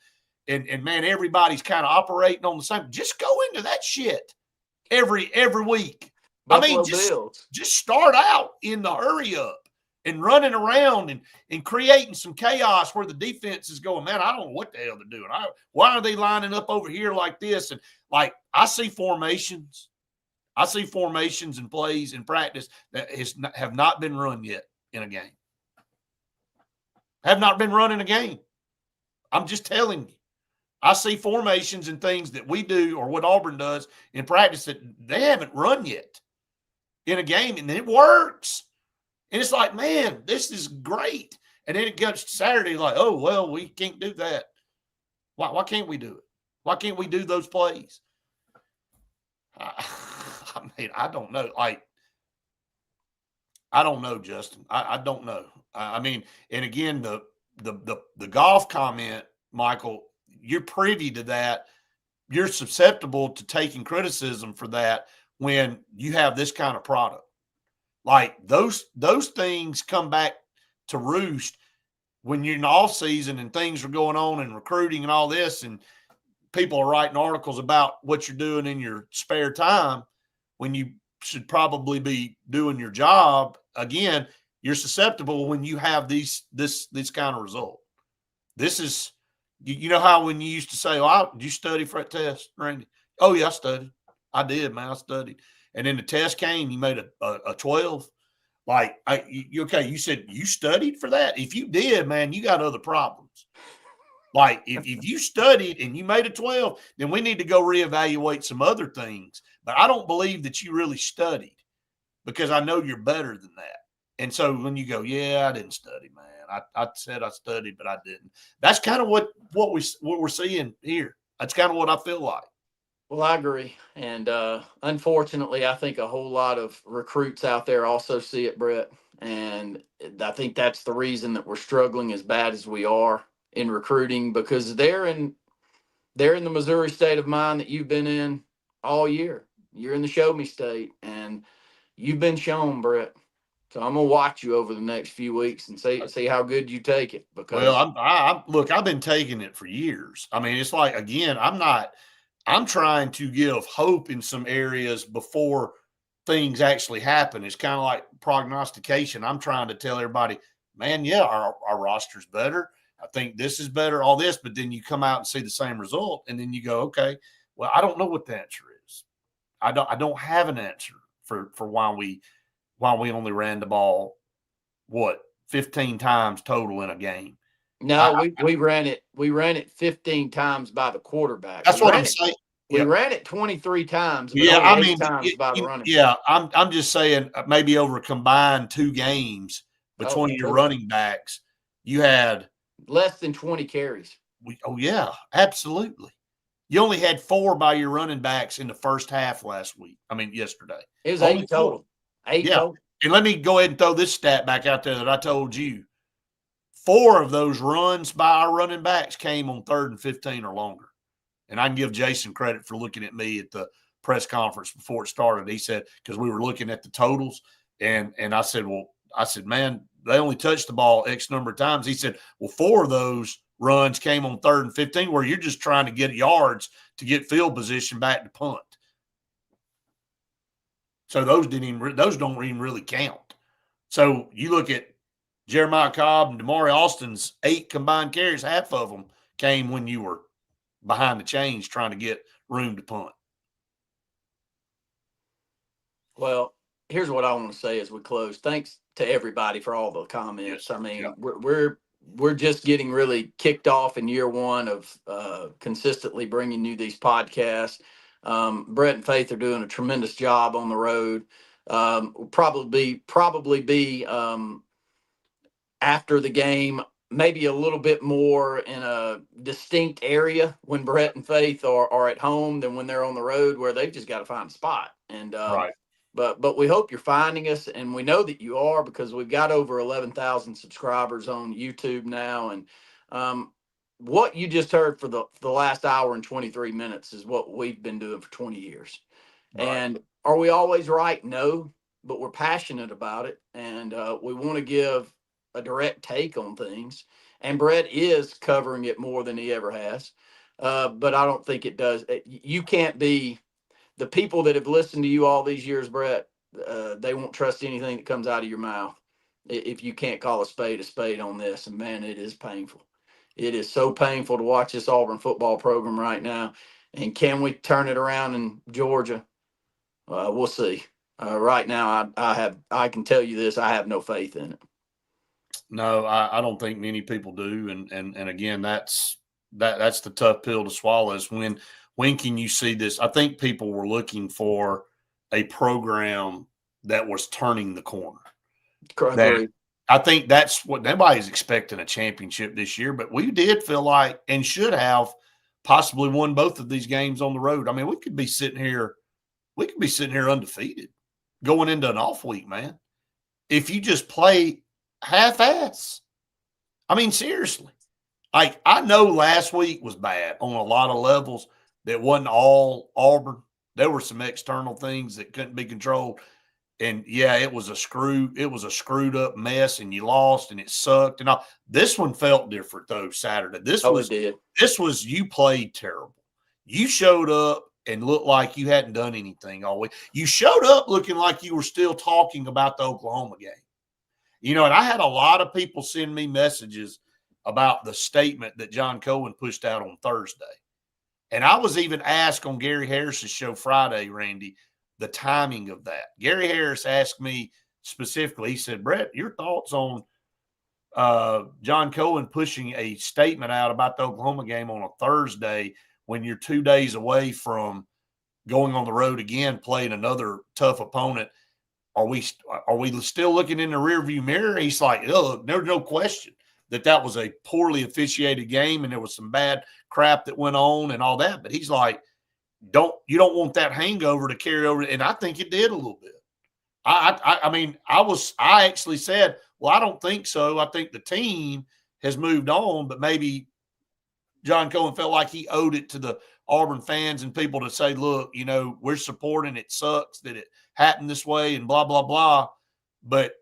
man, everybody's kind of operating on the same. Just go into that shit every week. Buffalo just start out in the hurry-up and running around and creating some chaos where the defense is going, man, I don't know what the hell they're doing. Why are they lining up over here like this? And like I see formations and plays in practice that have not been run yet in a game. Have not been run in a game. I'm just telling you. I see formations and things that we do or what Auburn does in practice that they haven't run yet in a game, and it works. And it's like, man, this is great. And then it gets Saturday like, oh, well, we can't do that. Why can't we do it? Why can't we do those plays? I mean, I don't know. Like, I don't know, Justin. I don't know. I mean, and again, the golf comment, Michael, you're privy to that. You're susceptible to taking criticism for that when you have this kind of product. Like those things come back to roost when you're in the off season and things are going on and recruiting and all this, and people are writing articles about what you're doing in your spare time when you should probably be doing your job. Again, you're susceptible when you have this kind of result. This is, you know how when you used to say, "Oh, did you study for that test, Randy?" Oh yeah, I studied. I did, man. I studied. And then the test came, you made a 12. Like, okay, you said you studied for that? If you did, man, you got other problems. Like, if you studied and you made a 12, then we need to go reevaluate some other things. But I don't believe that you really studied because I know you're better than that. And so when you go, yeah, I didn't study, man. I said I studied, but I didn't. That's kind of what we're seeing here. That's kind of what I feel like. Well, I agree. And unfortunately, I think a whole lot of recruits out there also see it, Brett. And I think that's the reason that we're struggling as bad as we are in recruiting, because they're in the Missouri state of mind that you've been in all year. You're in the show me state, and you've been shown, Brett. So I'm gonna watch you over the next few weeks and see how good you take it. Because look, I've been taking it for years. I mean, it's like, again, I'm trying to give hope in some areas before things actually happen. It's kind of like prognostication. I'm trying to tell everybody, man, yeah, our roster's better. I think this is better, all this, but then you come out and see the same result, and then you go, okay, well, I don't know what the answer is. I don't have an answer for why we only ran the ball, 15 times total in a game. No, we ran it 15 times by the quarterback. That's what I'm saying. We ran it 23 times. But yeah, I mean, times by the running. Yeah, I'm just saying maybe over combined 2 games between your running backs, you had less than 20 carries. Oh yeah, absolutely. You only had 4 by your running backs in the first half yesterday. It was only 8 total. 8 total. And let me go ahead and throw this stat back out there that I told you. 4 of those runs by our running backs came on 3rd and 15 or longer. And I can give Jason credit for looking at me at the press conference before it started. He said, because we were looking at the totals, and I said, man, they only touched the ball X number of times. He said, well, 4 of those runs came on 3rd and 15 where you're just trying to get yards to get field position back to punt. So those don't even really count. So you look at Jeremiah Cobb and Damari Austin's 8 combined carries, half of them came when you were behind the chains trying to get room to punt. Well, here's what I want to say as we close. Thanks to everybody for all the comments. I mean, we're just getting really kicked off in year 1 of consistently bringing you these podcasts. Brett and Faith are doing a tremendous job on the road. We'll probably be after the game, maybe a little bit more in a distinct area when Brett and Faith are at home than when they're on the road, where they've just got to find a spot. And right. But we hope you're finding us, and we know that you are, because we've got over 11,000 subscribers on YouTube now. And what you just heard for the last hour and 23 minutes is what we've been doing for 20 years. Right. And are we always right? No, but we're passionate about it, and we want to give a direct take on things. And Brett is covering it more than he ever has. But I don't think it does. You can't be the people that have listened to you all these years, Brett. They won't trust anything that comes out of your mouth. if you can't call a spade on this. And man, it is painful. It is so painful to watch this Auburn football program right now. And can we turn it around in Georgia? We'll see. Right now, I can tell you this: I have no faith in it. No, I don't think many people do. And again, that's the tough pill to swallow. Is when can you see this? I think people were looking for a program that was turning the corner. Correct. I think that's what nobody's expecting, a championship this year, but we did feel like and should have possibly won both of these games on the road. I mean, we could be sitting here undefeated going into an off week, man. If you just play half-ass. I mean, seriously. Like, I know last week was bad on a lot of levels. That wasn't all Auburn. There were some external things that couldn't be controlled. And yeah, it was a screwed up mess, and you lost, and it sucked. And all. This one felt different though. Saturday, this was you played terrible. You showed up and looked like you hadn't done anything all week. You showed up looking like you were still talking about the Oklahoma game. And I had a lot of people send me messages about the statement that John Cohen pushed out on Thursday. And I was even asked on Gary Harris's show Friday, Randy, the timing of that. Gary Harris asked me specifically, he said, Brett, your thoughts on John Cohen pushing a statement out about the Oklahoma game on a Thursday when you're 2 days away from going on the road again, playing another tough opponent. Are we still looking in the rearview mirror? He's like, look, there's no question that was a poorly officiated game and there was some bad crap that went on and all that. But he's like, you don't want that hangover to carry over. And I think it did a little bit. I actually said, well, I don't think so. I think the team has moved on, but maybe John Cohen felt like he owed it to the Auburn fans and people to say, look, we're supporting, it sucks that it happened this way and blah, blah, blah. But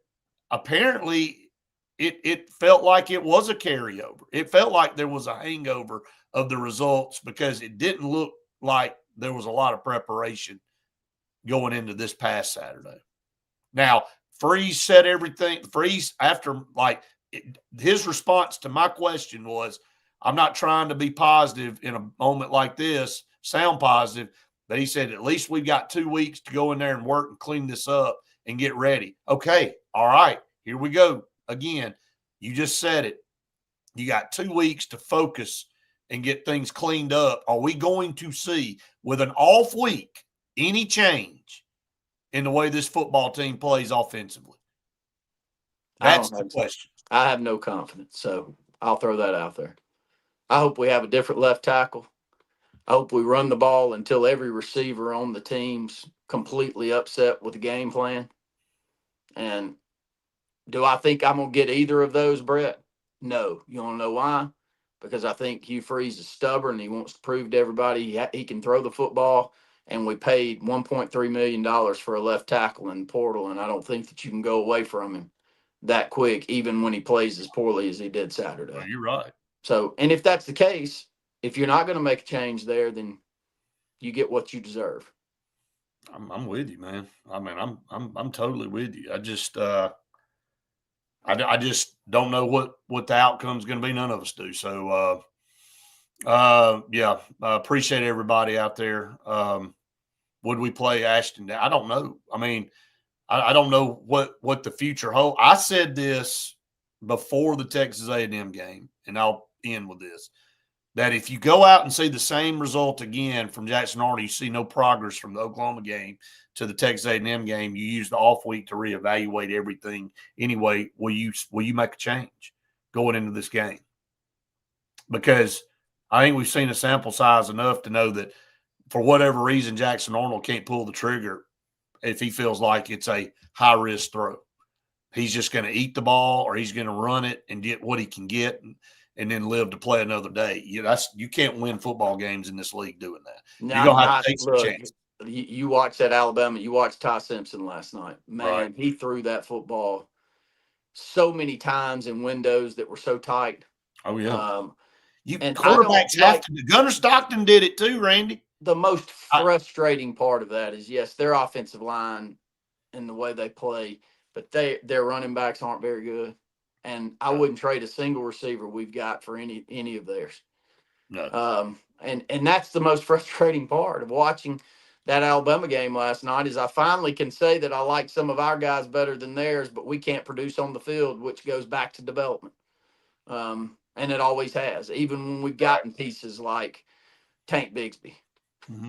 apparently it felt like it was a carryover. It felt like there was a hangover of the results because it didn't look like there was a lot of preparation going into this past Saturday. Now, Freeze said everything. Freeze, after his response to my question was, I'm not trying to be positive in a moment like this, sound positive, but he said, at least we've got 2 weeks to go in there and work and clean this up and get ready. Okay. All right. Here we go. Again, you just said it. You got 2 weeks to focus and get things cleaned up. Are we going to see, with an off week, any change in the way this football team plays offensively? That's the question. I have no confidence, so I'll throw that out there. I hope we have a different left tackle. I hope we run the ball until every receiver on the team's completely upset with the game plan. And do I think I'm going to get either of those, Brett? No. You want to know why? Because I think Hugh Freeze is stubborn. He wants to prove to everybody he can throw the football. And we paid $1.3 million for a left tackle in the portal, and I don't think that you can go away from him that quick, even when he plays as poorly as he did Saturday. Well, you're right. So, and if that's the case, if you're not going to make a change there, then you get what you deserve. I'm with you, man. I mean, I'm totally with you. I just I just don't know what the outcome's going to be. None of us do. So, appreciate everybody out there. Would we play Ashton? I don't know. I mean, I don't know what the future holds. I said this before the Texas A&M game, and I'll end with this, that if you go out and see the same result again from Jackson Arnold, you see no progress from the Oklahoma game to the Texas A&M game, you use the off week to reevaluate everything. Anyway, will you make a change going into this game? Because I think we've seen a sample size enough to know that for whatever reason, Jackson Arnold can't pull the trigger if he feels like it's a high-risk throw. He's just going to eat the ball, or he's going to run it and get what he can get and then live to play another day. You can't win football games in this league doing that. You're going to have to take some chances. You watched that Alabama. You watched Ty Simpson last night. Man, right. He threw that football so many times in windows that were so tight. Oh, yeah. Quarterbacks have to do. Gunnar Stockton did it too, Randy. The most frustrating part of that is, yes, their offensive line and the way they play but their running backs aren't very good. And I wouldn't trade a single receiver we've got for any of theirs. No. And that's the most frustrating part of watching that Alabama game last night is I finally can say that I like some of our guys better than theirs, but we can't produce on the field, which goes back to development. And it always has, even when we've gotten pieces like Tank Bigsby.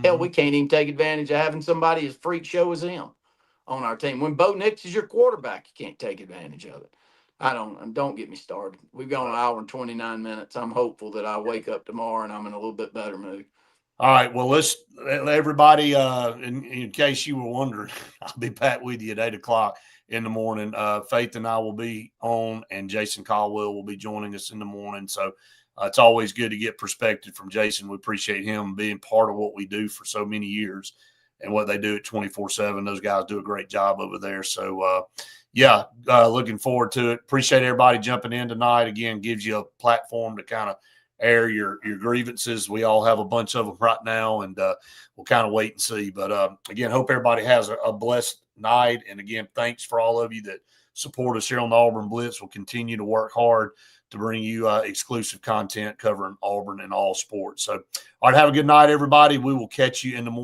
Hell, we can't even take advantage of having somebody as freak show as him on our team. When Bo Nix is your quarterback, you can't take advantage of it. Don't get me started. We've gone an hour and 29 minutes. I'm hopeful that I wake up tomorrow and I'm in a little bit better mood. All right. Well, let's everybody, in case you were wondering, I'll be back with you at 8:00 in the morning. Faith and I will be on, and Jason Caldwell will be joining us in the morning. So it's always good to get perspective from Jason. We appreciate him being part of what we do for so many years and what they do at 24/7. Those guys do a great job over there. So, looking forward to it. Appreciate everybody jumping in tonight. Again, gives you a platform to kind of air your grievances. We all have a bunch of them right now, and we'll kind of wait and see. But again, hope everybody has a blessed night. And again, thanks for all of you that support us here on the Auburn Blitz. We'll continue to work hard to bring you exclusive content covering Auburn and all sports. So, all right, have a good night, everybody. We will catch you in the morning.